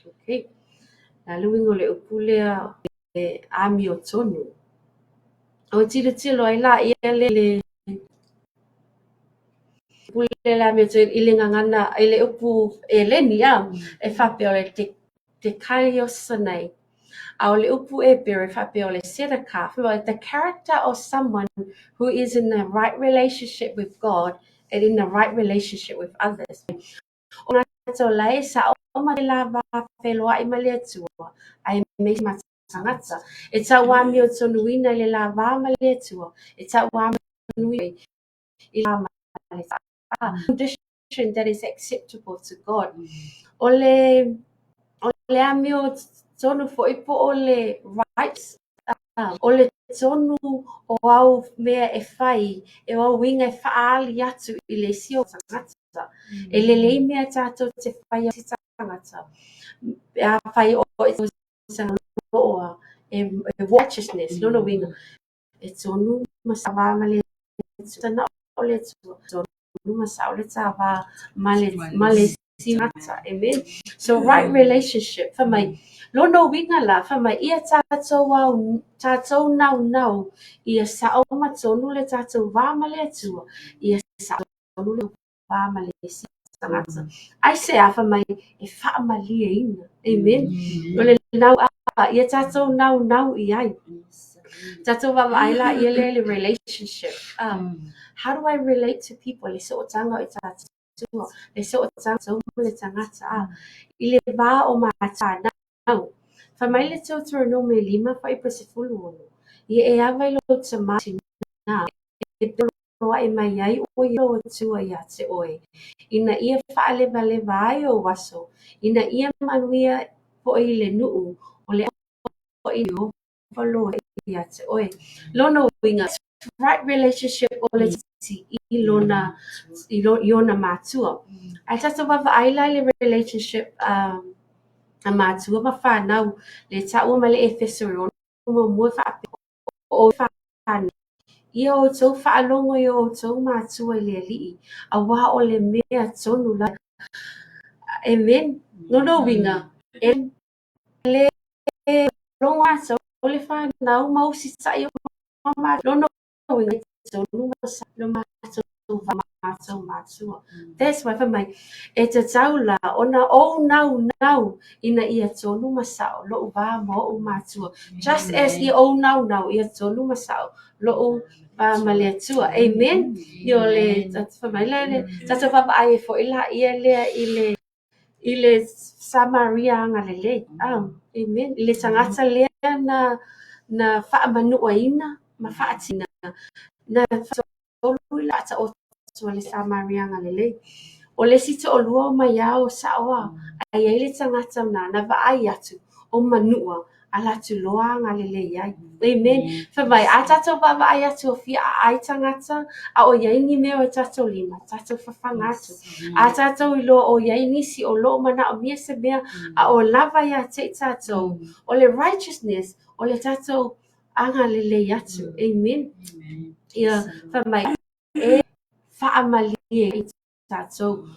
Okay. La leo winga o le upule o le ami o tonu. O tilo ai la ia le upule le ami o tonu, ili ngangana, ili upu e leni e whape o le te kai o sanai. The character of someone who is in the right relationship with God and in the right relationship with others. O ngā tātou lai sa o ma le lava wheloa I ma le atua, ai me matangata. E tau wami o tonuina le lava ma le atua, e tau wami o tonuina I la ma le condition that is acceptable to God. O le ami o tonu fo ipo o le rights, o le tonu o au mea e whai, e au winga e whaali atu I le sio tangata. E le lei mea tātou te whai o te tangata. A whai o e tangata loa, e righteousness, no winga. E tonu masawa ma le tana o le tonu masawa le tawa ma le sinata. Amen. So right relationship for my lono winga la for my ia tātou nau ia sa o matonu le tātou wā ma le atua ia sa o le wā ma le sinata. I say for my e wha ma lia ina. Amen. O le nau ia tātou nau I ai. Tātou wā aila ia le relationship. How do I relate to people? Le so o tanga I tātou. Le so o tanga le tangata I le wā o mata nau. Whamai le tau tura no me lima whai pa se fulu ono. I e awai lo ta mati nā. E loa e mai ai o I o tua ia te oe. Ina ia whaale vale vai o waso. Ina ia manuia po I le nuu o le o I o walo ia te oe. Lono winga. Right relationship o le titi I lona matua. Ai tata wawa aila le relationship a matua ma whanau le tau ma le efesori o mua whaape o whanau. Ia o tau whaalongo I o tau matua I le alii. A wā o le mea tonu la. Amen. Lono winga. E le longa tau o le whanau mausi sai o mama. Lono winga. Tonu matua. That's why for my e te taula ona o nau ina ia tonu masao lo va mo o matua. Just as I o nau ia tonu masao lo va maletua. Amen. Yo le for my le tata va ai fo ila ia le ile Samaria ngalele. Amen. Ile sangata le na fa manu ina ma fa tina na tolu la ta o le Samaria ngalele. O le sita o lua mai au sawa ai ai le tangata na vaai atu o manua ala tu loa ngalele ai. Amen. Fa mai a tatou vaai atu o fia ai tangata a o iai ni mea o tatou lima tatou fafangatu a tatou ilo o iai nisi o lo mana o mia se mea a o lava ia te tatou o le righteousness o le tatou angalele atu. Amen. Ia fa mai e faamalie tatou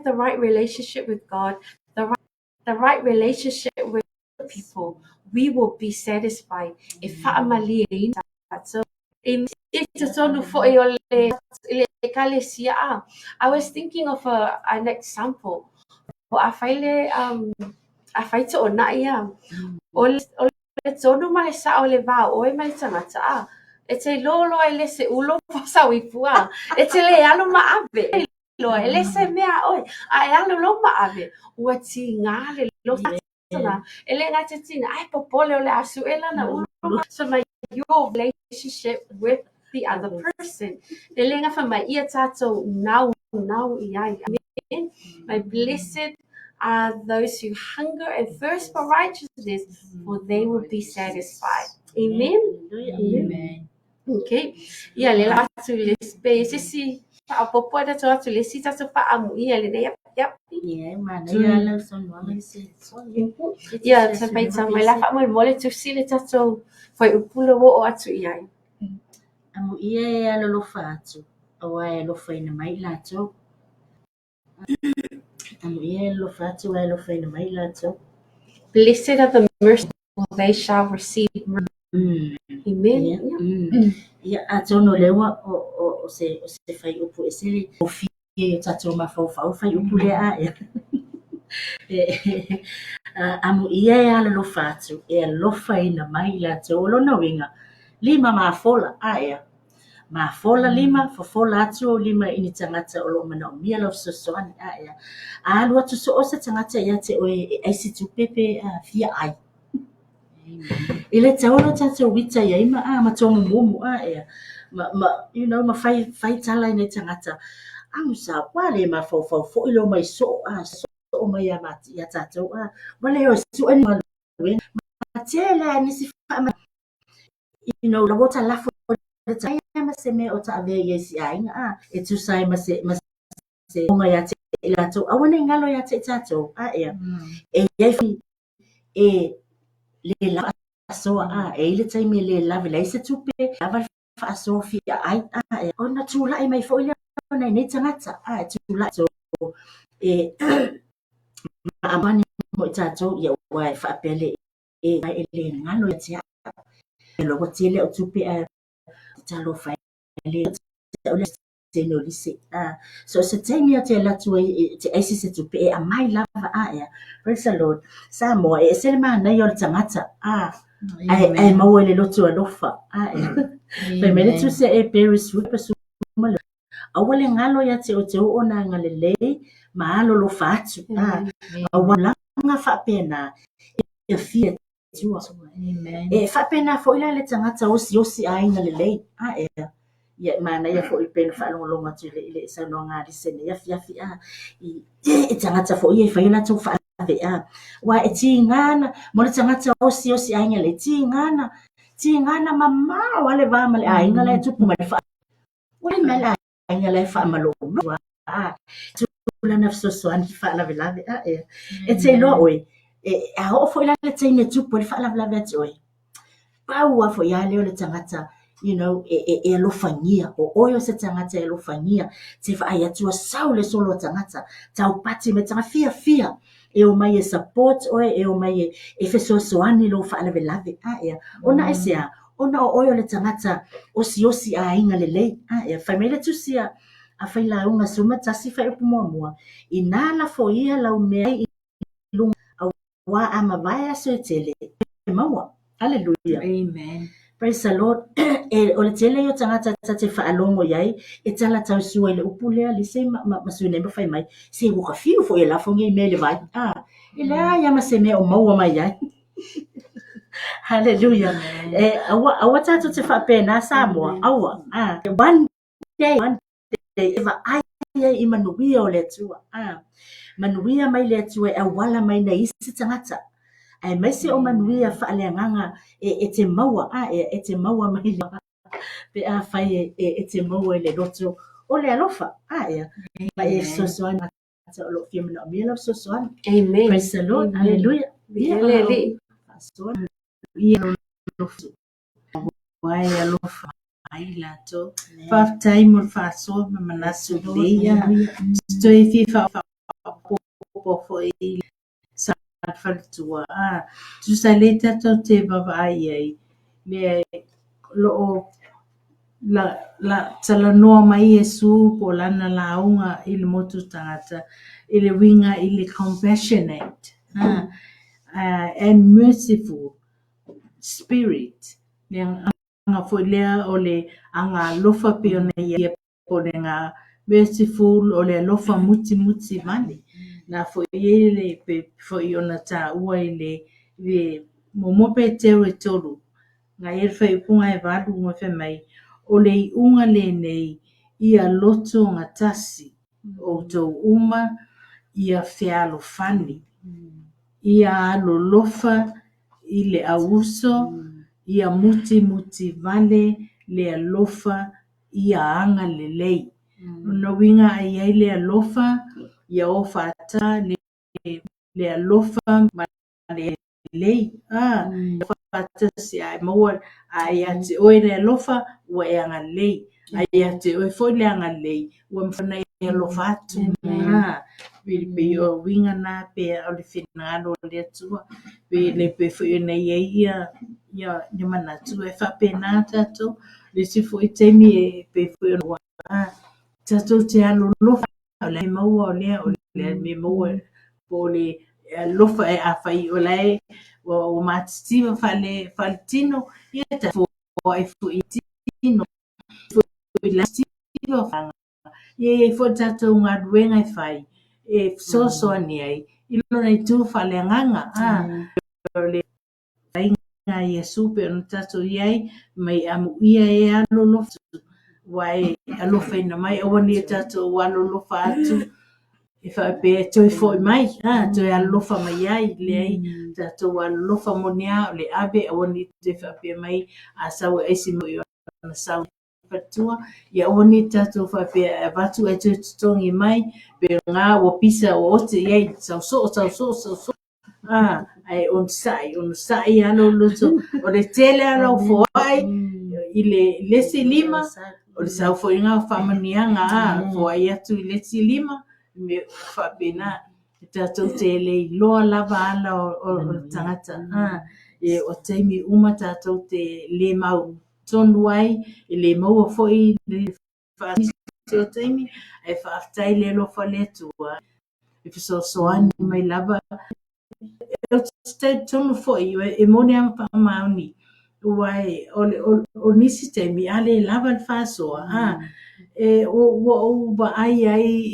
the right relationship with God, the right relationship with people, we will be satisfied. If faamalie tatou I was thinking of an example. A faito o na ia. O le tonu ma le sa o le va o e mai tangata e te lolo e le se ulo sa wipua e te le alo ma ave lo e le se mea oi a e alo lo ma ave ua ti ngā le lo tana e le ngā te tina ai popole o le asu e lana ulo so my your relationship with the other person le lenga fa mai ia tatou now I ai. Amen. My blessed are those who hunger and thirst for righteousness, for they will be satisfied. Amen. Amen. Okay. Ia le la tu le space si a popo da tu le si ta pa amu ia le ya. Yeah, man. Ia la son no le se. Ia sa pai sa mai la fa mo le tu si le ta tu foi upulo o atu ia. Amu ia e alo lo fatu. O e lo foi na mai la tu. Amu ia lo fatu e lo foi na mai la tu. Blessed are the merciful, they shall receive mercy. Amen. Ia atono lewa o se fai upu e se o fi e tatou mafau fai upu le a e amu ia e ala lo fatu e alofa ina mai la te olo na winga lima mafola a ea ma fola lima fofola atu o lima ini tangata o lo mana o mia lau sosoani a ea. A lua tu so o se tangata ia te oe e aisi tu pepe fia ai. Ile taolo tata wita ia ima ma tonga mumu a ea. Ma fai tala ina tangata. Ang sa wale ma fo ilo mai so so mai ya mati ya tata wale yo su ani ma tela ni si fa la wota lafo tai ma se me o ta ave yesi ainga e tu sai ma se ma ya te la to awane ngalo ya te tato ea e yefi e le la so e le tai me le la vela se tupe lava fa so fi ai e ona tu la mai fo ile ona nei tangata tu la so e amani mo tato ya wa fa pele e le ngalo ya te lo ko tele o tupe talo fa le o le teno lise so se temi te la tu te esi se tupe e mai lava ya praise the lord sa mo e se ma na yo tangata ai mau ele lotu alofa pe mele tu se e peris rupa su awale ngalo ya te o ona ngalele maalo lo fatu awala nga fa pena e fia tua e fa pena fo ila le tangata osi ai ngalele ya mana ya fo i pen fa lo ngatu le sa no ngari se ya fia e tangata fo i fa ina tu fa wa e tingana mo le tangata osi ai ngalele tingana mama wale va male ai ngalele tu ma fa wale mala ai ngalele fa malo tu la nafso so an fa la vela e te lo oi a ho fo ila le tine tu po fa la vela oi pa wa fo ya le tangata e lo fangia o oyo se tangata e lo fangia te fa ai tu saule solo tangata tau pati me tanga fia e o mai e support o mai e fe so ani lo fa la vela ona esa ona o oyo le tangata osi a inga le family tu sia a fai la unga suma tasi fa upu mua ina la fo ia la umea ilung wa ama vaya so tele maua hallelujah Amen. praise the lord o le tele yo tangata tate fa alongo yai e tala tau sua le upu lea li se masune ma fai mai se wuka fiu fo ia la fo ngai mele vai ile ya ma se me o maua mai yai hallelujah awa tatu te fa pena Samoa awa one day eva ai i manuia o le tua manuia mai le tua e wala mai na isi tangata ai mai se o manuia fa le nganga e te maua e te maua mai le pe fai e te maua le roto o le alofa mai so so ana o lo fi mena mi lo so so Amen. praise the lord hallelujah so lo Wai alofa ai lato. Fa time o fa so me manasu leia. Sto e fi fa po fo i sa fa tua. Tu sa leta to te va ai me lo la tala noa mai e su po lana launga i le motu tangata i le winga i le compassionate and merciful spirit me anga fo lea o le anga lofa pe ona ia po le nga merciful o le lofa muti mani na fo ie le pe fo i ona ta ua i le momope teo e tolu nga e fai punga e valu mo fe mai o le unga le nei ia loto nga tasi o tau uma ia fealo fani ia alo lofa i le auso ia muti vale le alofa ia anga le lei no winga ai le alofa ia ofa ata le alofa ma le lei fata si ai maua ai ate oe le alofa ua e anga lei ai ate oe foi le anga lei ua mfana e alofa atu pe o winga na pe o le finalo le atua pe le pe foi na ia mana tu e fa pena tato le si foi temi e pe foi no tato te alo lofa le maua o le me maua po le lofa e a fai o lai o matsima fa le tino ia ta fo e foi tino Pilastilo fanga. Ye fo tatou ngā ruenga whai. E so ni ai. Ilo nei tū whale nganga. Le ngā Yesu pe ono tatou iai. Mai amu ia e alo lofa. Wai alofa ina mai. Awa ni tatou alo lofa atu. E whape toi foi mai. Toi alofa mai ai. Le ai tatou alofa monia. Le abe awa ni te whape mai. A sawa esi mo i ona sawa. Patua ia oni tatou whape watu e tutongi mai pe ngā o pisa o ote iei sau so ai on sai alo luto o le tele alo foai i le lesi lima o le sau foi ngā whamanianga foai atu i lesi lima me whape na tatou tele i loa lava ala o tangata e o teimi uma tatou te le mau tonu ai i le maua fo'i le whaatisi o teimi e whaatai le lofa le atua e whasosoani mai lava e o te tonu fo'i e mone ama whaamauni uai o nisi teimi ale lava le whaasoa e o ba ai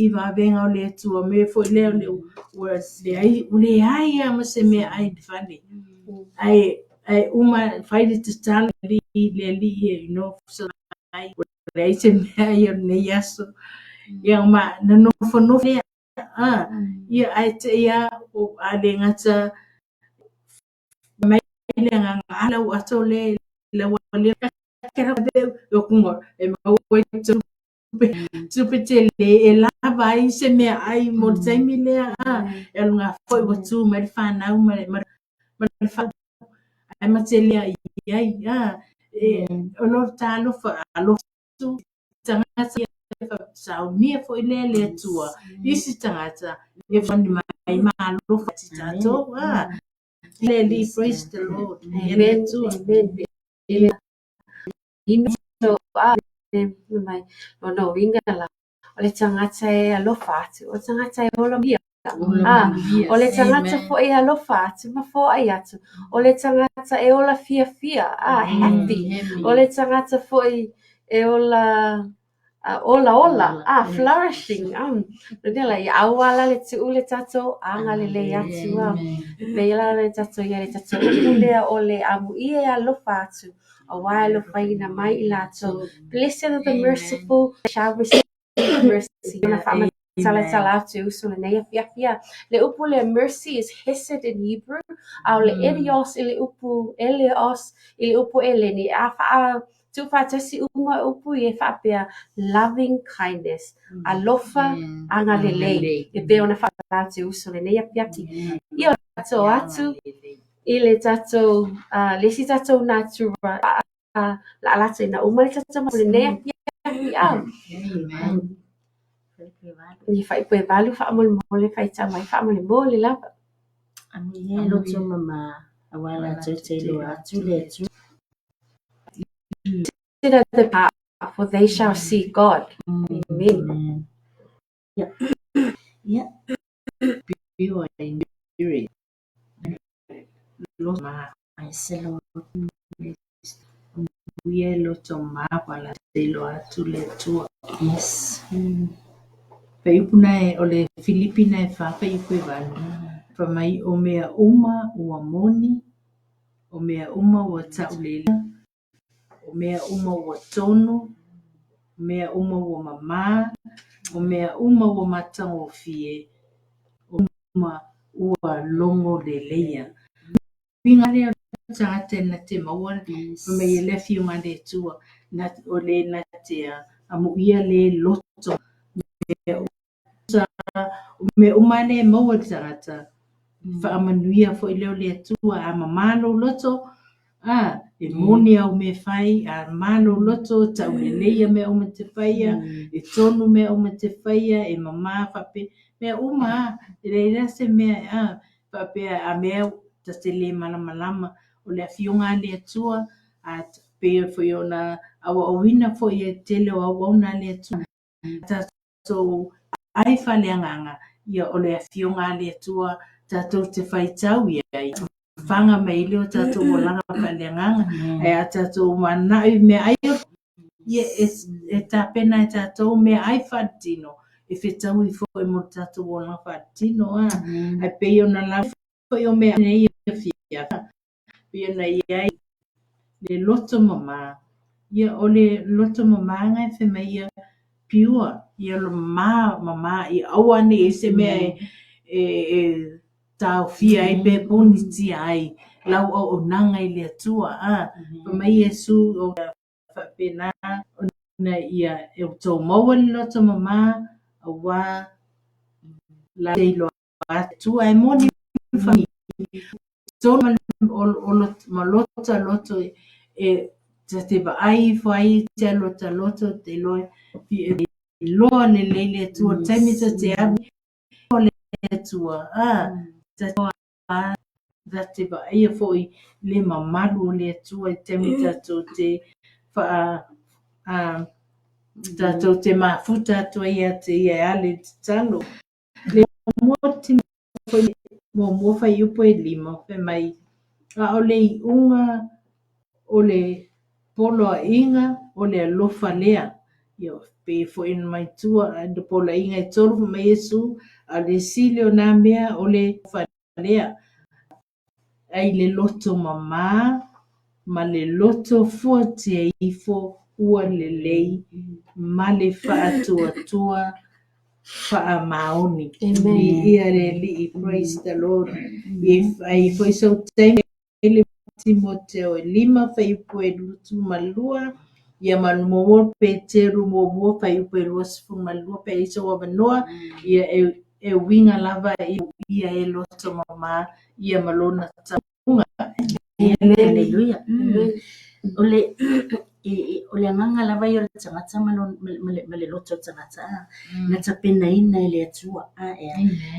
i wawenga o le atua me fo'i le o le ai ama se mea ai di whane ai uma whaile te tala le li e no so ai le ai se mea i nei aso ia ma na no le ia ai te ia o ale ngata mai le nganga ala o ato le wale kera o kungo e mau e tupe te le e lava ai se mea ai mo taimi lea e alunga foi watu mai whanau mai ai matelia ai ono talo fa alo tu tangata saunia fo ile tua isi tangata e fandi mai malo fa tato le praise the Lord Amen. So mai no winga la o le tangata e alofa atu o tangata e hola mia o le tangata fo e alofa atu ma fo ai atu o le tangata e ola fia happy o le tangata fo e ola flourishing dela ya awala le tu le tato anga le atu bela le tato ya le tato le o le amu ia alofa atu a while of faina mai ilato blessed are the merciful shall receive mercy Tala tu so le nei fia le upu le mercy is hesed in Hebrew au le elios ile upu eleni a tu fa tasi uma upu e fa pea loving kindness alofa anga le e pe ona fa tu so le nei fia io so atu ile tato le si tato natura la la na uma le tato le nei fia ni fai pe valu fa mole fai ta mai fa mole la Ami ye lo tu mama awala te lo atu le tu consider the path for they shall see God. Amen. Yeah. You are in spirit. Lo ma I say lo we lo to ma wala te lo atu le tu yes pe upuna e o le Filipina e fa pe ipu vanu fa mai o mea uma ua moni o mea uma ua taulela o mea uma ua tonu o mea uma ua mama o mea uma ua matango fie o uma ua longo le leia pinga le tangata na te maua o mea le fiunga le tua na o le na te amu ia le loto me umane maua tangata fa amanuia fo i leo le atua a mamalo loto e moni au me fai a malo loto ta uleia me o te faia e tonu me o te faia e mama fape me uma e le se me fape a me ta se le malama o le fiunga le atua a pe fo yona awa wina fo ye tele o ona le atua ta so ai faleanganga ia o le afionga le tua tatou te whaitau ia i whanga mai leo tatou o langa faleanganga e a tatou manai me ai Ia e tapena e tātou mea ai whaatino. E whetau I fo e mo tātou o na whaatino ai pei ona la fo o mea nei ia fia. Pei ona ia le loto mama. Ia o le loto mama ngai whi mai ia piua. Ia lo mama I aua ni e se mea e tau fia I pe poni tia ai. Lau o nanga I le atua. Mai Yesu o whapena na ia e tō maua le loto mama a wā la te ilo atua e moni whami. Tō ma lota loto e te ba ai whai te loto te loe e loa le leile atua taimita te awi o le atua te ba ai a foi le mamalu o le atua e taimita tō te tātou te mafuta atua ia te ia ale te talo. Le moti mo fai upo e lima pe mai. A o le unga o le polo a inga o le alofa lea. Ia pe fo ina mai tua a le polo a inga e tolu mai Yesu a le sile o nā mea o le alofa lea. Ai le loto mama ma le loto fua te ifo ua le lei ma le whaatua wha maoni. Ia le li praise the Lord. Ai foi so teime ele Timoteo e lima fai upo e lutu malua. Ia manumomo pe teru momo fai upo e lua sifu malua pe iso wabanoa. Ia e winga lava ia e loto mama. Ia malona taunga. Hallelujah. Ole anganga lava i o le tangata ma le loto tangata na tapena ina I le atua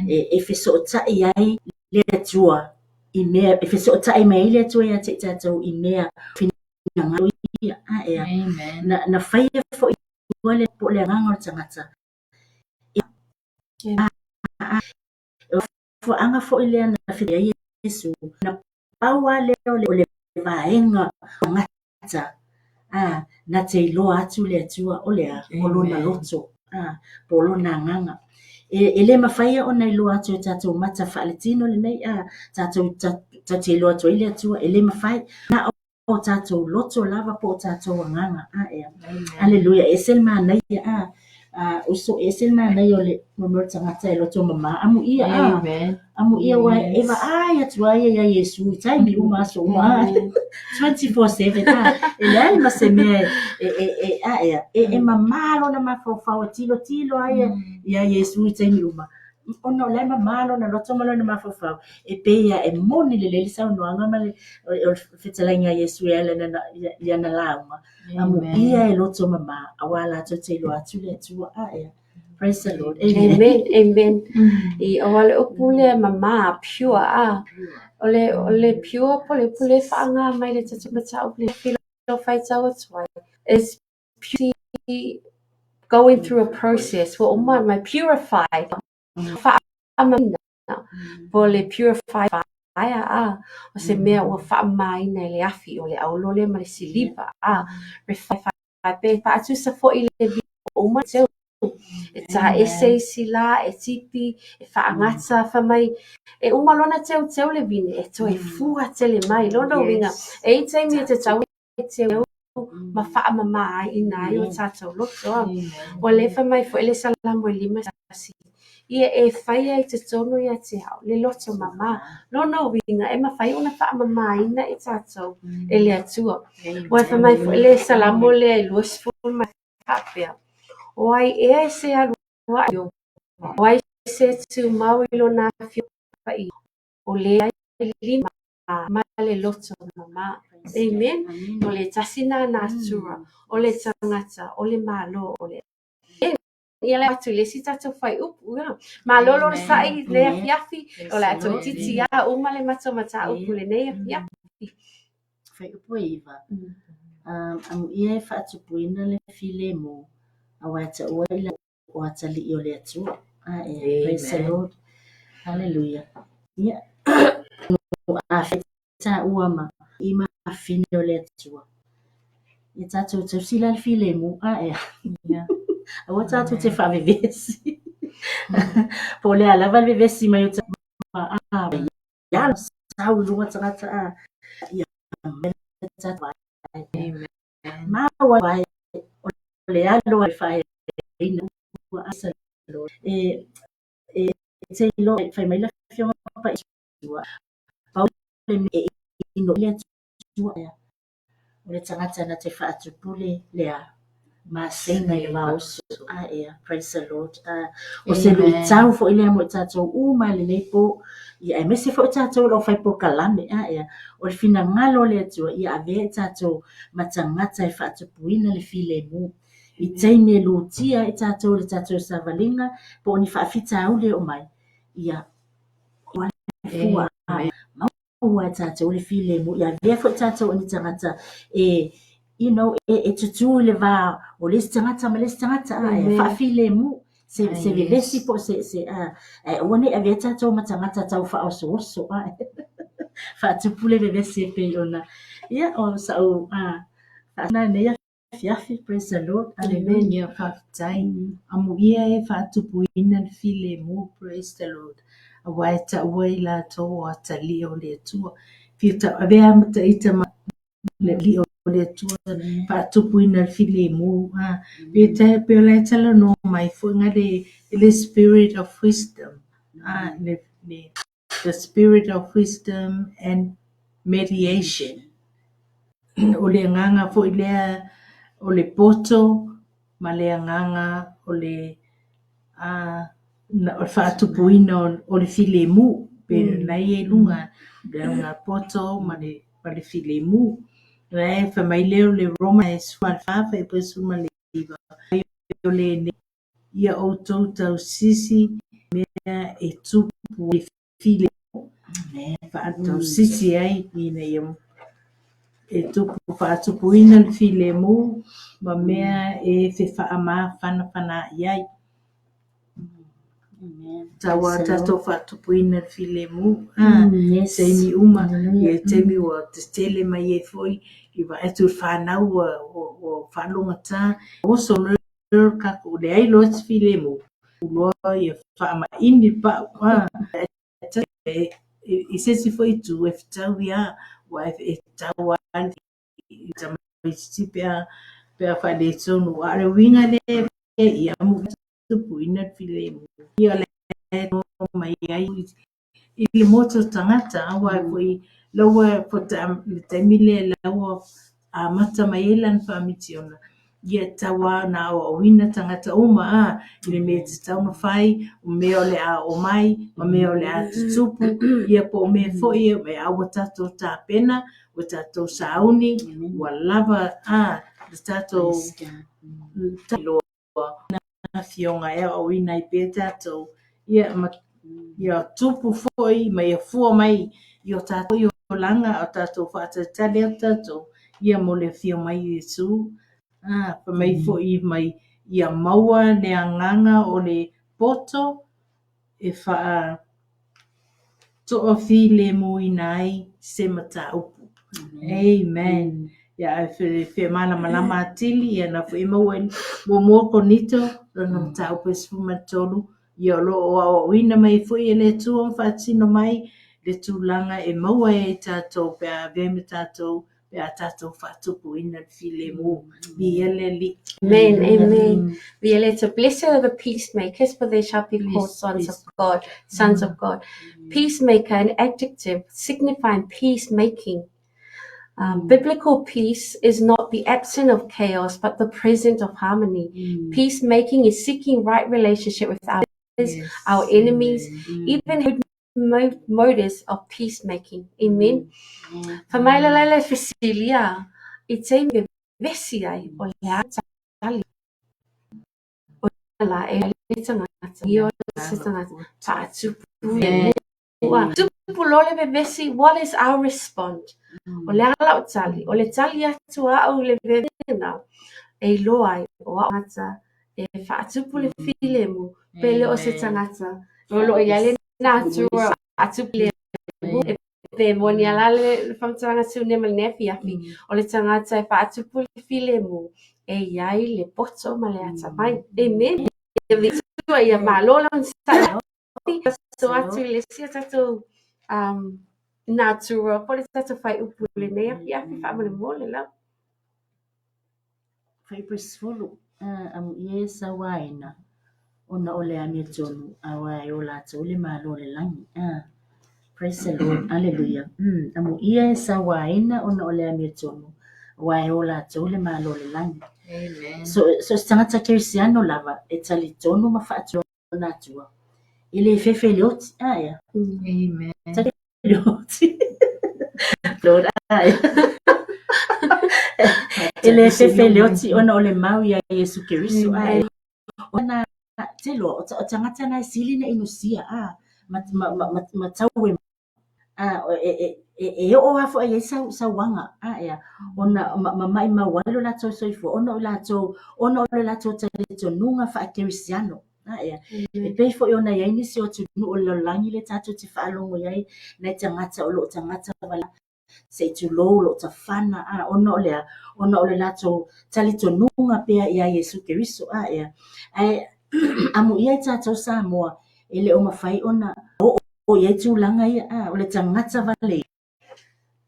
e feso o tai ai le atua I mea e feso o tai mai le atua ia te tātou I mea finanga ia na whaia fo I le po le anganga o le tangata fo anga fo I lea na whia Yesu na paua leo le vaenga o ngata na te iloa atu le atua o lea molona loto polona nganga e le mawhaia o na iloa atu e tātou mata whaaletino le nei tātou te iloa atu i le atua e le mawhai na o tātou loto lava po tātou nganga Hallelujah e selma nei uso e selma nei o le monor tangata e loto mama amu ia wa eva atu ai ia Yesu I tai mi uma so 24/7 e lai ma se me e mamalo na mafofao tilo ai ia Yesu I tai mi uma ono lai mamalo na loto malo na mafofao e pe ia e moni le sa no anga male o fetalainga Yesu ia na lauma amu ia e loto mama awala to te lo atu le atu praise the Lord Amen. I ole upule mama pure ole pure pole whaanga mai le tatu mata upule filo whaitau atuai. It's pure going through a process for my purified whaamina pole purified o se mea ua whaamaina I le afi o le aulole ma le siliva refai pe paatu sa fo I le uma teu e tā ese sila e tipi e whaangata whamai e umalona teu le vine e to e fua tele mai lono winga e I taimi e te tau e teu ma whaamama ai ina ai o tātou loto o le whamai fo ele salamu e lima si ia e whaia I te tono ia te hao le loto mama lono winga e ma whai una whaamama ina I tātou e le atua o e whamai fo ele salamu le ai luasfu ma hapea o ai e se alua yo o ai se tu mau ilo na fio pai o le ai lima ma le loto mama amen o le tasina na tura o le tangata o le malo o le ia le atu le sita to fai upu malo lo sai le afiafi o le atu titi a uma le mata upu le nei afiafi fai upu iva amu ia e whaatupuina le file mo awata ua ila o atali I o le atua praise the Lord hallelujah ia a feta ua ma I ma fine o le atua I tātou te sila le file mu a ea. Yeah. Awa tātou te whawewesi. Po le ala wawewesi mai o ta a ia sau runga tangata a ia mele tātou ai. Amen. Ma wai o le alo ai whae ina ua asa lo. E te ilo whai mai la whionga pa isua. Pau le me e ino le atua ea. O le tangata na te whaatupule lea. Ma senga i maoso a ea. Praise the Lord. O se lui tau fo ile mo tātou uma le leipo. Ia e mese fo tātou lo whai po kalame a ea. O le fina ngalo le atua ia ave tātou matangata e whaatupuina le file mu. I teime lutia i tātou le tātou savalinga. Po ni whaafita au le o mai. Ia wale fua a ua tātou le file mu. Ia ave fo tātou ni tangata you know, tutu le va o le tangata ma le tangata e whaafile mu. Se vevesi po se wane a veta tau matangata tau wha oso oso whaatupule vevesi e pe ona. Ia o sa o na nea fiafi, praise the Lord. Amen. Ia whaafitai. Amu ia e whaatupuina le file mu, praise the Lord. A wai ta wai la tō a ta li o le tua. Fita avea mata ita ma le li o le tua. Whaatupuina le file mu. Fita pe o le tala no mai fuinga le spirit of wisdom. The spirit of wisdom and mediation. O le nganga fo ilea o le poto, ma le nganga o le whaatupuina o le file mu. Pero nai e lunga, le ngā poto ma le file mu. Rai whamai leo le Roma e sua whawha e pesuma le iwa. O le ne ia o tau sisi mea e tupu le file mu. Whaatau sisi ai ina ia e tupu whaatupuina le file mu, ma mea e whewha whana iai. Tawa tato whaatupuina le file mu. Teimi uma, e teimi wa te tele mai e foi, i wa etu whanau o whanonga tā. Oso lor kako le ai lo te file mu. Uloa i whaama ini pa wa. I sesi foi tu e whtau ia, wa e tau ani i tamaiti pea whale tonu. Are winga le i amu tupuina file mu. Ia le no mai ai i le moto tangata awa foi laua po le taimile laua a mata mai elan whaamitiona. Ia tawa na o wina tangata uma i le me te tau na whai, o me o le a o mai, o me o le a tutupu, ia po o me foi e me awa tato tā pena, o tato sauni, wa lava le tato loa na fionga e o wina i pe tato. Ia tupu foi mai e fua mai i o tato i o langa o tato whaatatale o tato. Ia mo le fio mai Yesu. Pa mai foi mai ia maua le anganga o le poto e wha to o fi le muinai se mata upu. Amen. Ia e fe malama atili ia na fo maua mo konito lona mata upu sfuma tolu. Ia lo o wina mai foi e le tua whaatino mai le tūlanga e maua e tātou pia veme tātou pia tātou whaatupu ina file mu biele li. Amen, amen. It's a blessed are the peacemakers, for they shall be called sons of God, sons of God. Peacemaker, an adjective signifying peacemaking. Biblical peace is not the absence of chaos, but the presence of harmony. Peacemaking is seeking right relationship with our enemies, even motives of peacemaking. Amen. Famailalala Fisilia, it's a vesiai or tali. La what is our response? Ole ala tali, ole tali atua o le vena. E loai o ata e whaatupu le file mu pele o se tangata. O lo iale na atua atupu le mu e pe moni ala le whamtanga sune ma le nefi afi. O le tangata e whaatupu le file mu. E iai le poto ma le ata mai. Amen. E vitua ia malola sa. So atu le sia tatu natura. Po le tatu whai upu le nei afi afi whamale mole la. Whai presfulu. Amu ie sa waina. Ona ole ame tonu. Awa e o lata ole malo le langi. Praise the Lord. Hallelujah. Amu ie sa waina. Ona ole ame tonu. Awa e o lata ole malo le langi. Amen. So tangata kerisiano lava. E tali tonu ma whaatu natua. Ile fefe leoti. Aya. Amen. Leoti. Lord. Aya. Ele fefe leoti ona ole mau ya Yesu Keriso. Aya. Ona telo o tangata na sili na inusia matawe e o afo e sa wanga ya ona mai mawalo la to soifo ona la to tele to nunga fa Cristiano ya e pe fo ona ya ni si o tu o lo langi le tatu ti fa longo ya na tangata o lo tangata wala se tu lo ta fana ona ole la to tele to nunga pe ya Yesu Keriso ya ai amu ia tātou Samoa ele o mawhai ona o ia tūlanga ia o le tangata vale.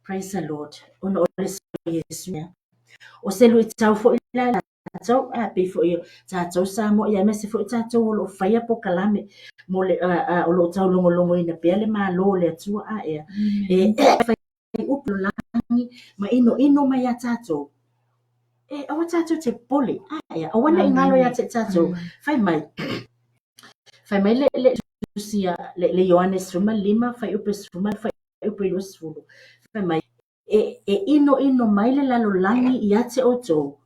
Praise the Lord. Ona o le Yesu ia. O se lui tau fo ila tātou pe fo ia tātou Samoa ia mese fo tātou o lo whaia po kalame mo le o lo tau longo ina pia le malo le atua ia. E whai upo langi ma ino mai a tātou. E awa tātou te pole ia. Awana ingalo ia te tātou. Whai mai le sia le Ioannes ruma lima fai upe ruma fai upe losfulu fai mai e ino mai le lalo langi ia te oto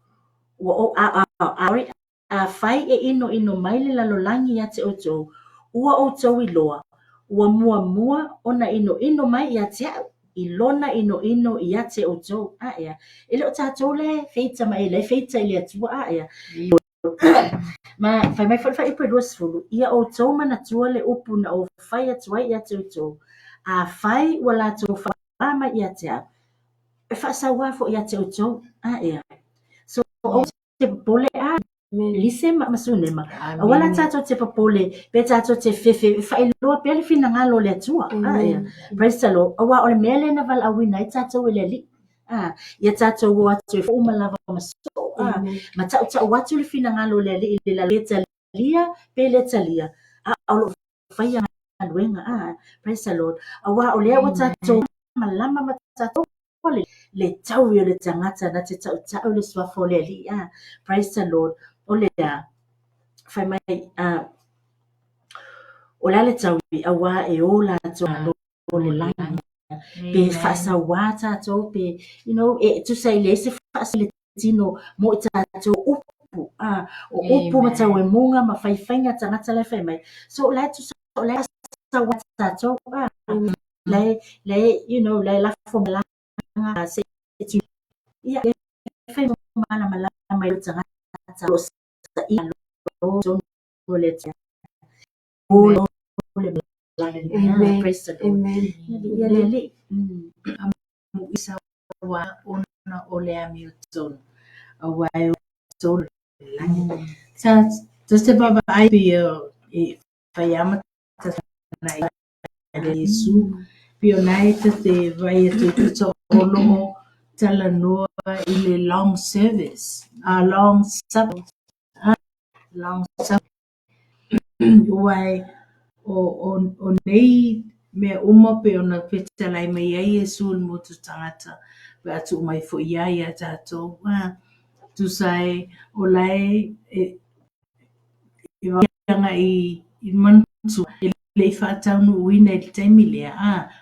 a fai e ino mai le lalo langi ia te oto ua oto i loa ua mua ona ino mai ia te au i lona ino ia te oto ia ele o tātou le feita mai le feita ili atua ia ma fai mai fai ipo duas fulu ia o tau mana tua le upu na o fai atua ia tau a fai wala tau whaama ia te a e whaasa wafo ia tau ia so o te pole a lise masune ma wala tato te papole pe tato te fefe fai loa pe le fina ngalo le atua ia praise the Lord awa ole mele na val awina i tato ele li ia tato wa te fuma lava maso ma tau watu le fina ngalo le la leta lia pe leta lia alo fai ngaluenga praise the Lord awa ole wa tato malama ma tato le tau yo le tangata na te tau le swafo le li praise the Lord ole fai mai ola le tau awa e ola to le langi pe fasa wata to pe to say le se fasa le tino mo tato upu upu ma tau e munga ma fai fainga tangata le fai mai so la to so la sa wata to le le la fo la se tu ia fai mala mai tangata lo sa i lo le tia Amen. Praise the Lord. Amen. Amu isa wa ona ole ami utonu. Awai utonu. Sa se baba ai pio e faiama na Yesu pio nai te vai te to olo tala noa ile long service. Long service. Wai o nei me uma pe ona petalai mai ai Yesu mo tu tangata pe atu mai fo ia ia tato tu sai o lai e nga i mantu le fa nu wina i taimi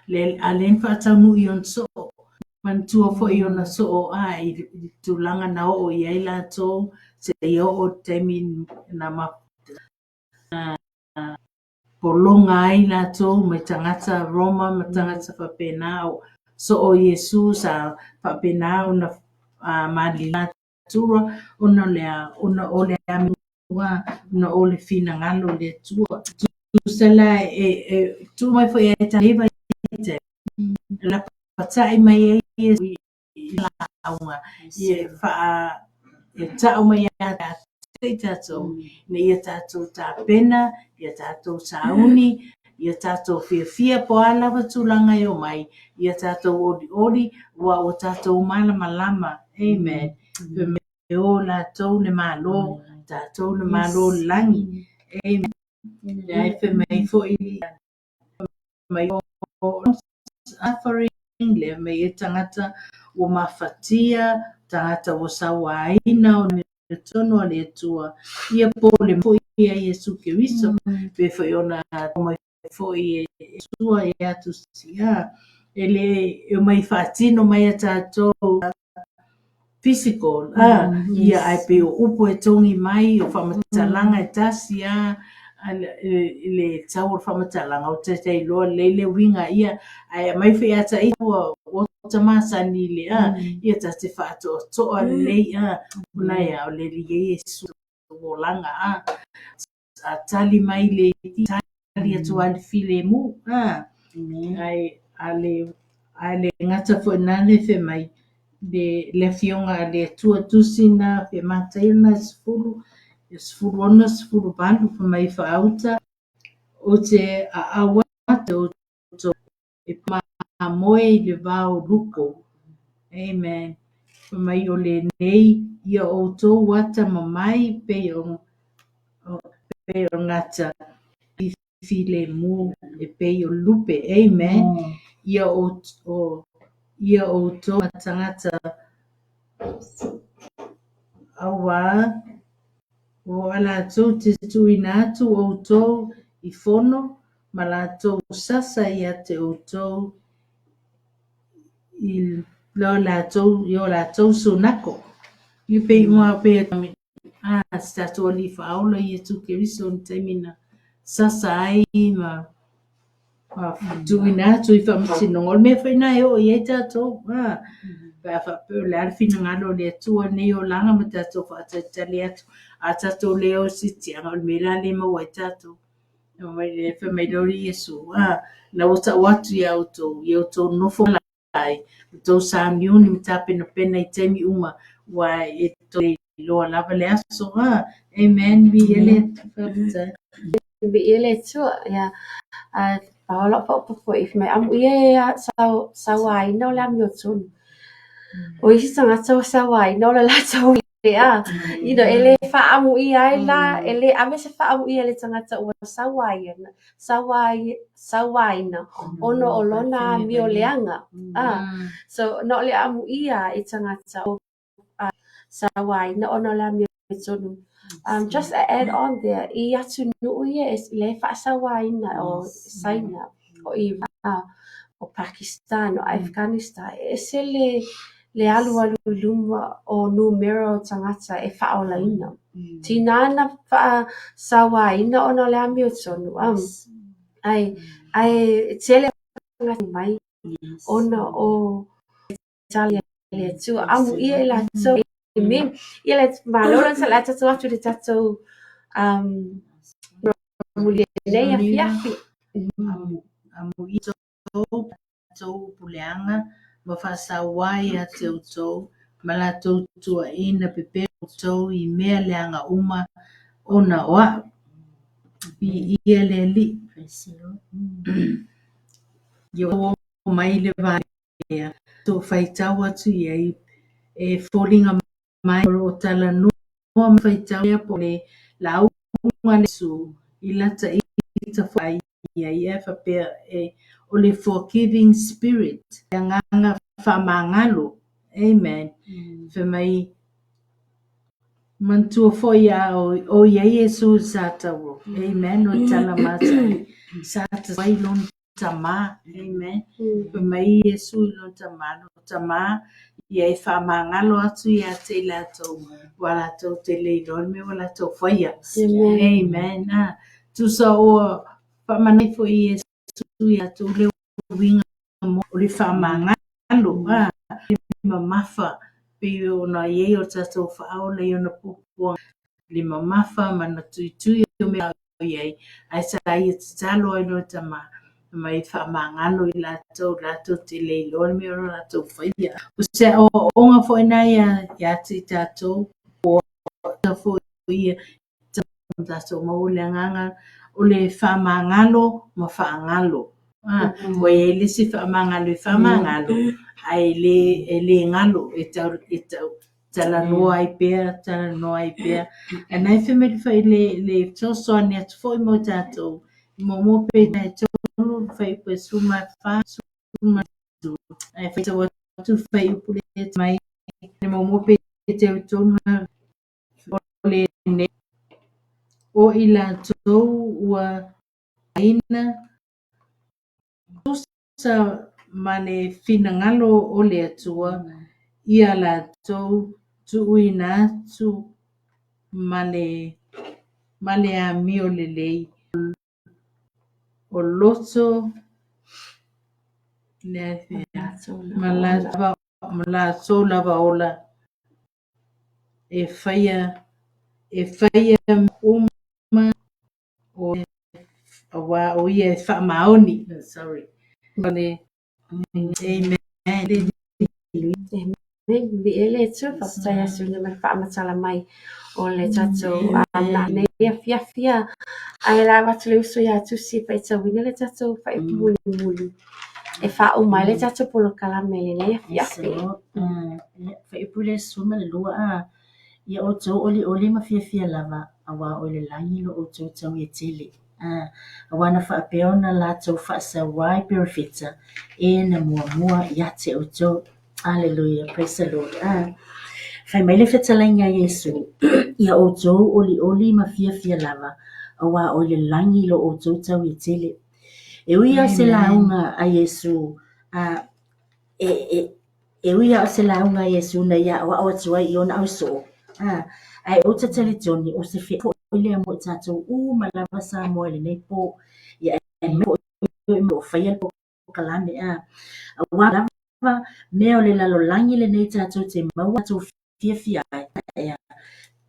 le alen fa nu i on so mantu fo i ona so i tu langa na o ia i lato se yo o taimi na ma polonga ai latou mai tangata Roma ma tangata whapenao so o Yesu sa whapenao na mali latura ona ole amua na ole fina ngalo le tua tu sala tu mai foi e taiva la patai mai e launga e fa e tau mai a te tatou ne ia tatou tapena ia tatou sauni ia tatou fia po ala watulanga e o mai ia tatou ori wa o tatou malama amen pe me o latou le malo tatou le malo langi amen ai fe mai fo i mai o offering le me e tangata o mafatia tangata o sawaina o me tono le tua ia po le fo ia Yesu Keristo pe fo ona o mai fo i sua e atu sia ele e mai fatino mai tato physical ia ai pe o upo e tongi mai o whamatalanga e tasia le tau o whamatalanga o te loa lele winga ia ai mai whi ata i o tamasani le ia ta te whaato toa lei una ia o le li Yesu o langa a tali mai le tali atu ali file mu ai ale ngata fo nane fe mai le fionga le tua tusina pe mataina sfulu ona sfulu balu pe mai fauta o te a awata o to e ma moe le vau luko amen pe mai o le nei ia o to wata mamai pe o ngata i file mu e pe o lupe amen ia o to tangata awa o ala tau te tuina atu o tau i fono ma la tau sasa ia te o tau i la tau sunako i pe mua pe statu ali faula i tu Keriso ni taimina sasa ai ma tuina atu i whamatino me whaina e o i e tatou pa pe le alfina ngalo le tua nei o langa ma tatou whaatale atu a tatou leo siti anga o mera le maua i tatou mai le fe mai lori Yesu na wata watu ya auto nofo lai to sa miuni mitape no pena i temi uma wa e to lo lava le aso amen bi ele Bi ele tu ya paolo po if mai am ia sawai no la mi tun o isi sanga sawai no la tau ia ino ele fa amu ia la ele ame se fa amu ia le tanga o sawai na ono olona mi o leanga so no le amu ia i tanga o sawai na ono la mi tun just to add on there, I atu nui is le whaasawaina o Saina o Iran o Pakistan o Afghanistan e se le alu luma o numero tangata e whaolaina. Tina na whaasawaina o na le ami o tonu ai tele ngati mai ona o Italia le tu amu ia la so me ia le malora sa la tatu atu le tatu mulia nei a fiafi amu i tau puleanga ma whaasawai a teu tau ma la tau tua ina pepe tau i mea leanga uma ona oa i ia le li yo mai le vai to faitau atu iai e falling mai o tala noa faitau ia po le lau le su i lata i ta fai ia fa pe o le forgiving spirit e nganga whamangalo amen fe mai mantua foi o ia Yesu satawo amen o tala mata sata vai lon tama amen fe mai Yesu lon tama ia e whamangalo atu ia te lato wala to te leilon me wala to foi amen tu sa o whamanai foi Yesu ia tu le winga mo le whamangalo lima mafa pe ona ye o tatou whaao le ona pupua lima mafa mana tui o me au ye ai sa i talo e no tama mai whaamangalo I lātou te leilo me ora lātou whaia. O se o onga fo ina ia te tātou o ta fo ia tātou mauleanganga o le whaamangalo ma whaangalo. Wa e le si whaamangalo I whaamangalo ai le ngalo e tau tala noa I pea. E nai whemeri whai le toso ane atu fo I mo tātou. Mo pe nai tonu whai pe suma wha suma tu. Ai whai tau atu whai upule mai. Mo pe te tonu o le ne. O I lātou ua aina sa male finangalo o le atua ia lātou tuuina atu male ami o lelei o loto le ma lātou lava ola e whaia uma o wa o ia e whaamaoni. Sorry. Mane, amen. Bi ele tu whakataya suna mai whaamatala mai o le tatou na ne fia ai la watu le uso ya tu si pai tau wina le tatou whai muli e wha mai le tatou polo kalame le ne fia Whai pule suma le lua ia o tau oli ma fia lava awa o le langi no o tau e tele. Awana whaapea ona lātou whaasawai perifeta e na mua ia te o tau. Hallelujah, praise the Lord. Whai mai le whetalainga Yesu, ia o tau oli ma fia lava awa o le langi lo o tau e tele. E uia se launga a Yesu, e uia se launga a Yesu na ia o atua I ona au so. Ai o te tele toni o se fia o le amo tatou malava sa mo le nei po ia e mo whaia po kalame awa lava mea o le lalolangi le nei tatou te maua tau fia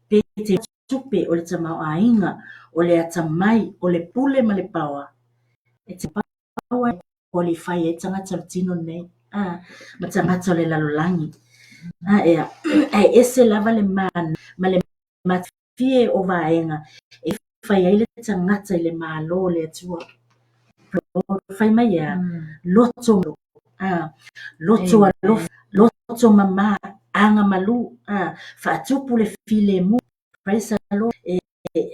pe te tupe o le tamau ainga o le atamai o le pule ma le pawa e te pawa o le whaia e tangata o tino nei ma tangata o le lalolangi ai ese lava le mana ma le matfie o vaenga e whai ai le tangata I le malo le atua whai mai loto loto mama anga malu whaatupu le file mu praise the Lord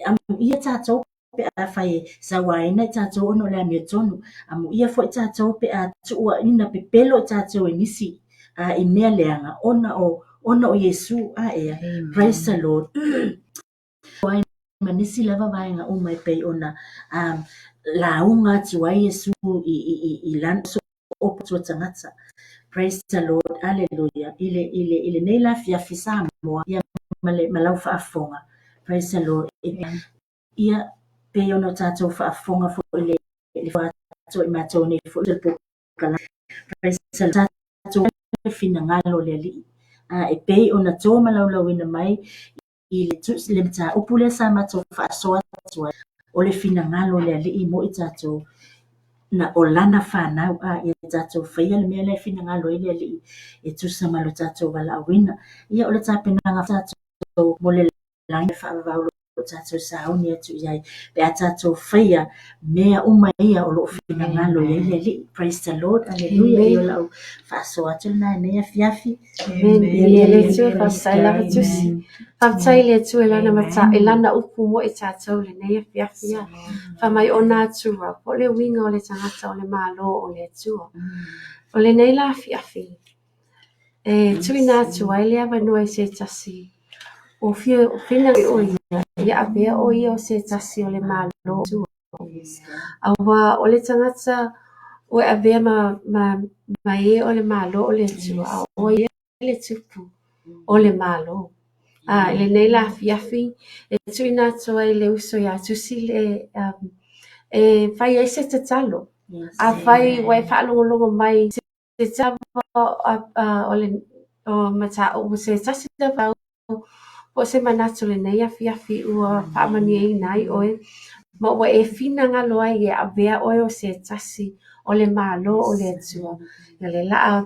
amu ia tātou pe a whai sa waina tātou ono le amia tonu amu ia fo tātou pe a tua ina pe pelo tātou e nisi I mea leanga ona o Yesu praise the Lord manisi lava vaenga o mai pei ona launga tua Yesu I lan so o tua tangata praise the Lord hallelujah ile nei la fia fisa mo ia malau whaafonga praise the Lord ia pei ona tātou whaafonga fo ile whaatou I mātou nei fo ile pokala praise the Lord tātou fina ngalo le li e pei ona tō malau ina mai I le mta upule sa mātou whaasoa tua o le fina ngalo le li mo I tātou na o lana whanau I tātou whaia le mea le fina ngalo I le li e tusa malo tātou wala awina ia o le tāpenanga tātou mo le langi whaavau o tātou sauni atu iai pe a tātou whaia mea ia o lo fina ngalo I le li praise the Lord hallelujah I o lau whaasoa atu na nea fiafi Ia le tu whaasai lava tusi whamtai le tu e lana mata e lana upu mo e tātou le nei fiafia whamai o nā tua po le winga o le tangata o le malo o le tua o le nei la fiafi e tui nā tua e le awa noa se tasi o whina o ia apea o ia o se tasi o le malo tua awa o le tangata o e avea ma e o le malo o le tua o ia le tupu o le malo le nei la fiafi e tui nā tua I le uso ia tusi le e whai ai se te talo a whai wai whaalongolongo mai se tava o mata o se tasi te wau o se manatu le nei a fiafi ua whaamani e nai oe Ma ua e fina ngalo ai e avea oe o se tasi o le malo o le atua. Ia le laa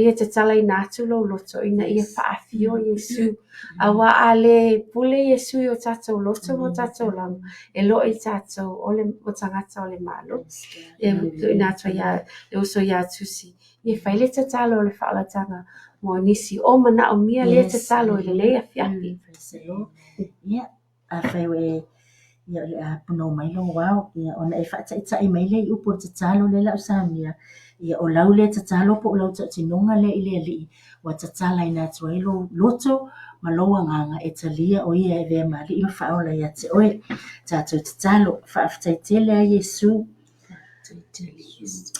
ia te tala ina atu lo loto ina ia whaafio Yesu. A wa a le pule Yesu o tatou loto mo tatou lau. E lo i tatou o tangata o le malo. E tu ina atua ia e uso ia tusi. Ia whai le te talo o le whaalatanga mo nisi o mana o mia le te talo i le leia fiafi. Ia, a whai we ia le a puno mai lo wao ia ona e whaataʻitaʻi mai le i upu o tatalo le lau samia ia o lau le tatalo po o lau taʻatinonga le i le alii ua tatala ina atu ai lo loto ma lo agaga e talia o ia e vea maliʻi ma faaola ia te oe tatou tatalo faafetaitele a Iesu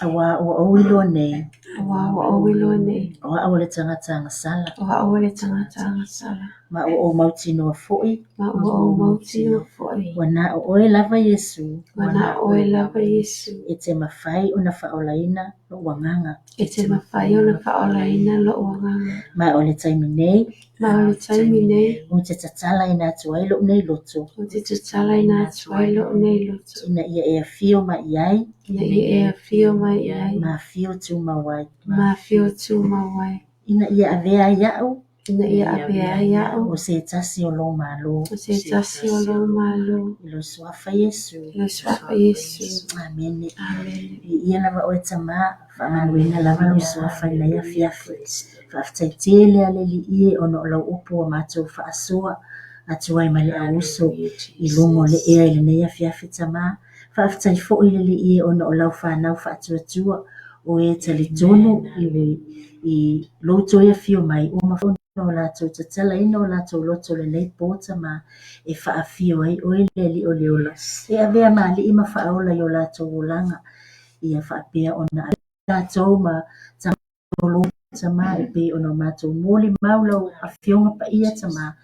ua ou iloa nei Ua ou iloa nei. o aʻu o le tagata agasala Ua au le tangata agasala. ma ua ou mautinoa foʻi Ma ua au mautino foʻi. ua na o oe lava Iesu Wana oe lava Yesu. e te mawhai o na whaolaina o wanganga. E te mawhai o na whaolaina lo wanganga. Ma o le taimi nei, Ma o le taimi nei, o te tatala ina atu ai lo nei loto. o te tutala ina atuai lo nei loto. Ina ia e a fio ma iai, Ina i e a fio mai ai. ma fio tu mawai. Ma fio tu mawai. Ina ia a vea iau, Ina ia a bea iau. o se tasi o lo malo. O se tasi o lo malo. I lo suafa Yesu. Lo swapa Yesu. Amen. Amen. I ia lava o e tama, whaamanuina lava lo suafa ina ia fiafi. Whaaftaitele ale li ie ono o lau upu o mātou whaasoa. Atu ai male a uso i lungo le ea i le neia fiafi tama. Whaaftai fo i le li ie ono o lau whanau whaatuatua. O e tali tonu i loto ia fio mai o mawhona o lātou tatala ina o lātou loto le nei pōta ma e whaafio ai o e le li o le ola. E a vea mali i ma whaola i o lātou o langa i a whaapea o na lātou ma tamolo tama e pe o na mātou mōli maulau a fionga pa ia tama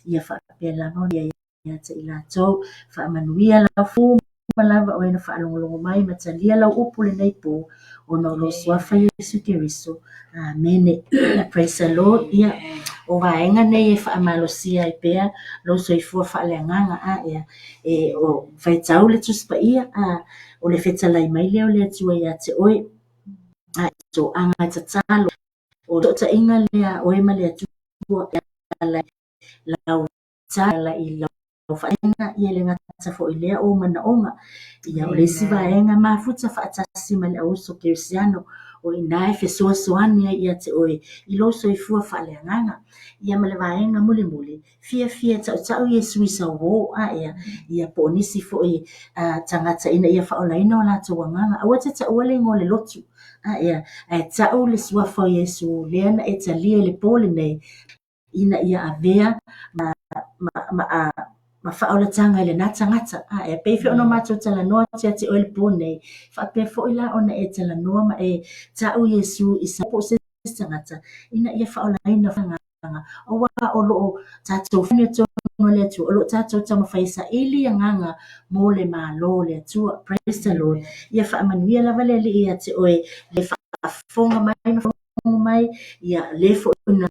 i a whaapea lava o ia te i lātou whaamanuia lau fu malava o ena whaalongolongo mai ma talia lau upu le nei pō o na lo suafa Yesu Kiristo. Amen. Praise the Lord. Ia o vaenga nei e whaamalosia i pea lo soifua whaaleanganga a ia e o whaitau le tuspa ia a o le whetalai mai leo le atua ia te oe a so anga tatalo o tota inga lea oe ma le atua lau tala i lau whaenga ia le ngata fo i lea o manaonga ia o le si vaenga mafuta whaatasi ma le auso Kirisiano o inae fesua soania ia te oe i lo soifua whaaleanganga ia ma le vaenga muli muli fia tau Yesu isa wo a ia po nisi fo i tangata ina ia whaolaina o lātou wanganga awa te tau ale ngō le lotu a ia e tau le suafa o Yesu leana e talia le pole nei ina ia avea ma whaola tanga le ngata a e peife ono mātou tala noa te oe le pone whapea fo ila ona e tala noa ma e tau Yesu isa po se tangata ina ia whaola ina whanganga o wa o loo tātou whani o le atua o loo tātou tama whaisa ili anganga mō le malo le atua praise the Lord ia whaamanuia lava le li ia te oe le whaafonga mai ia le fo ina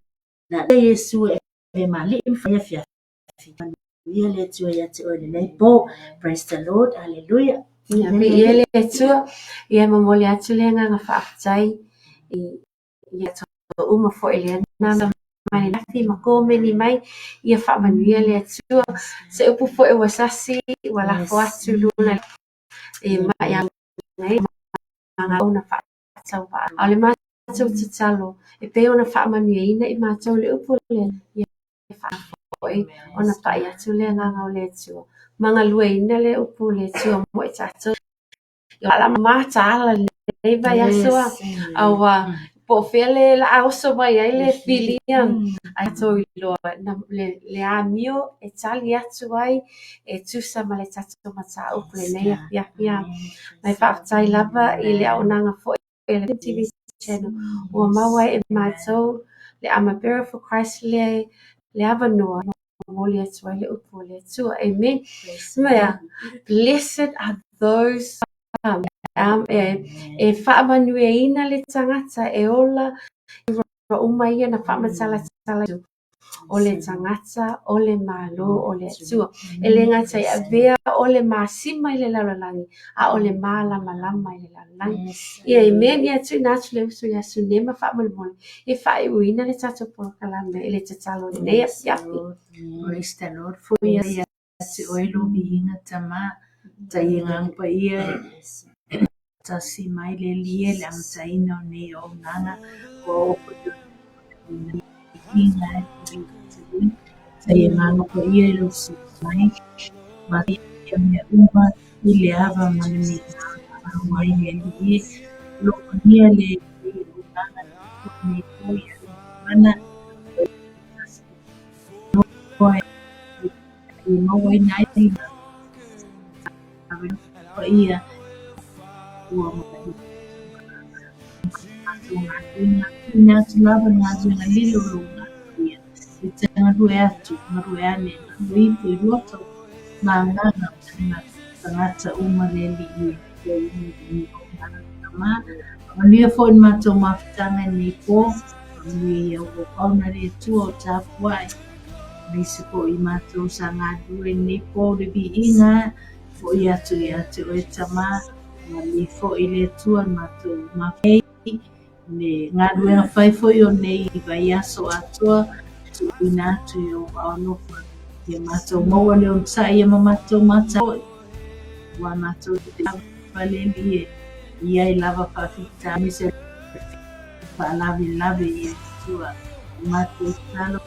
na Yesu e ve mali mwhia fia ia le atua ia te oe le nei po praise the Lord hallelujah Ia pe ia le atua. Ia mamole atu le nganga whaafutai. Ia to uma fo ele nana mai nafi ma komeni mai ia whaamanuia le atua se upu fo e wasasi wala fo atu luna e mai a ngai manga ona whaatau pa au le mātou te talo e pe ona whaamanuia ina i mātou le upu le ia whaafoi ona pai atu le nganga o le atua manga lue ina le upu le atua mo e tātou i ala mata ala le vai asua awa po fele la auso mai ai le filia ai to loa na le amio e tali atu ai e tusa ma le tatu mata upu le nei ia mai whaatai lava i le aonanga fo e le TV channel ua maua e mātou le I'm a bearer for Christ le avanua mo le atu ai le upu le atua amen mea blessed are those e whaamanuia ina le tangata e ola i uma ia na whaamatala o le tangata, o le malo, o le atua. E le ngata i avea o le masima i le laulangi, a o le malama i le laulangi. Ia i mea ni atu i natu le usu i asu nema wha mole. E wha i uina le tato polo kalame, e le tatalo le nea piapi. Praise the Lord for ia atu oilo bihinga tama, ta ingang pa ia, ta si mai le lie le amtaina o nei o nganga, o inga sa ingang pa ia lo si mai, ma ia mea uma i le ava manami na mai le lie, lo nia le o nganga ni ko ia mana, ko i maua i nai pa ia ua mai. Ina tulava ngazu na lilo lunga ia. Ita ngadue atu, ngadue ane, ngadue ipu i roto, nganganga na tangata uma leli i ko i kama. Malia fo in mato mafutanga ni po, malia ia ua pauna rea tua o tapuai. Nisi po i mato sa ngadue ni po le bi inga, po i atu o e tama, malia fo i le tua mato mafei. Me ngadue na fai foi o nei vai aso atua tu ina tu yo ano ye mato mo le on sa ye mato mata wa mato te valeli ia I lava fa fita mi se fa lave ye tua mato talo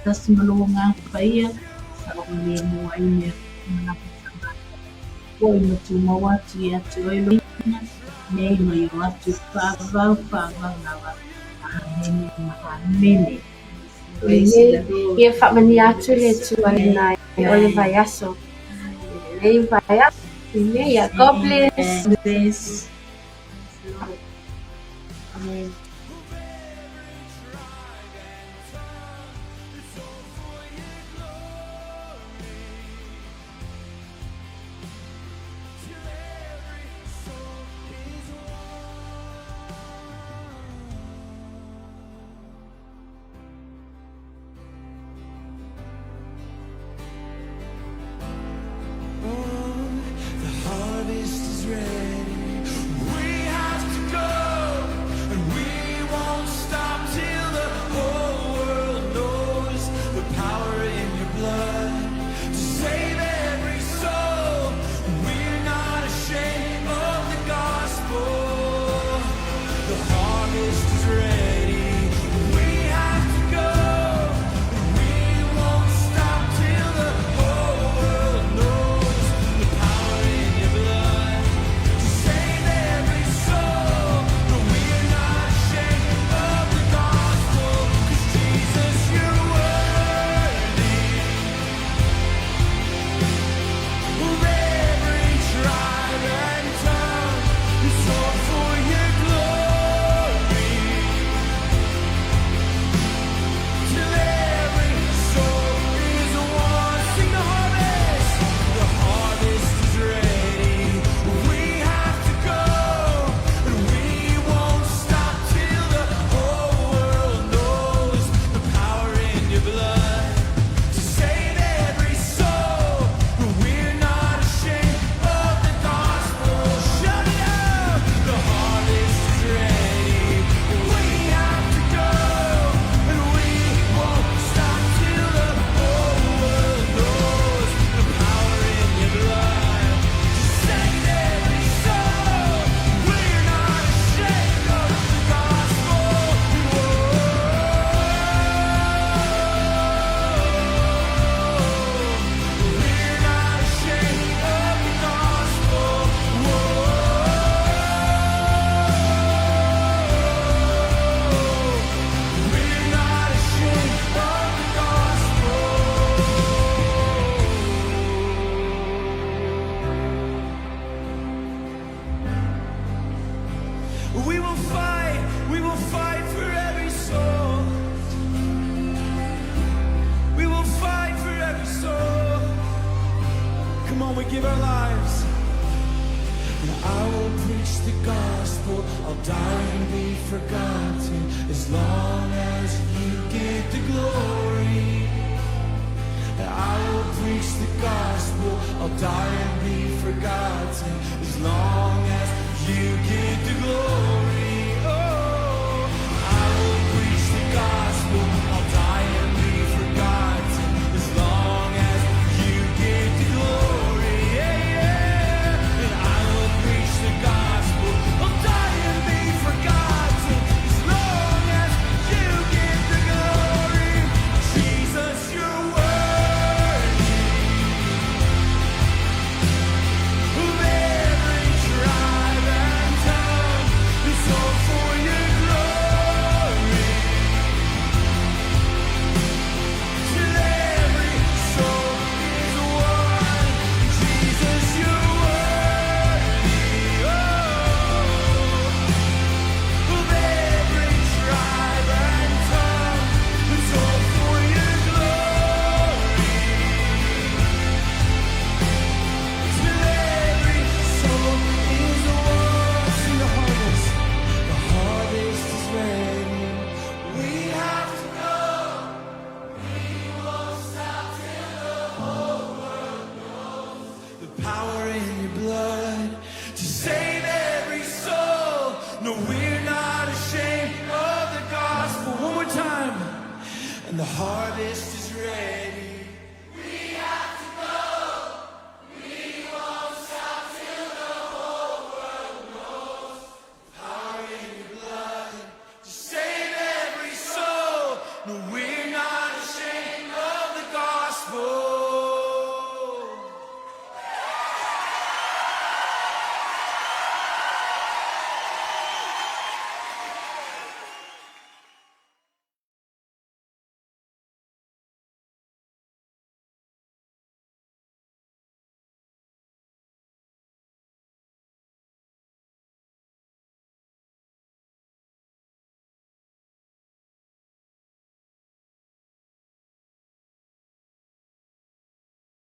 tas malo nga fa ia sa o le mo ai me na ko i tu mo wa tu ya tu i nei no i watu whāwau nawa mene. Ia whamani atu le tua le nai o le vai aso. Nei vai aso. Ia, God bless. Amen. We will fight for every soul. We will fight for every soul. Come on, we give our lives. And I will preach the gospel. I'll die and be forgotten as long as you get the glory. I will preach the gospel. I'll die and be forgotten as long as you get the glory. Oh, I will preach the gospel. I'll die and be forgotten as long as you get the glory. Yeah, yeah. And I will preach the gospel. I'll die and be forgotten as long as you get the glory. Jesus, you're worthy of every tribe and tongue. It's all for your glory. Till every soul is one. Jesus, you're worthy, of every tribe and tongue. It's all for your glory. Till every soul is one. See the harvest. The harvest is ready. We have to go. The power in your blood to save every soul. No, we're not ashamed of the gospel. One more time. And the harvest is ready.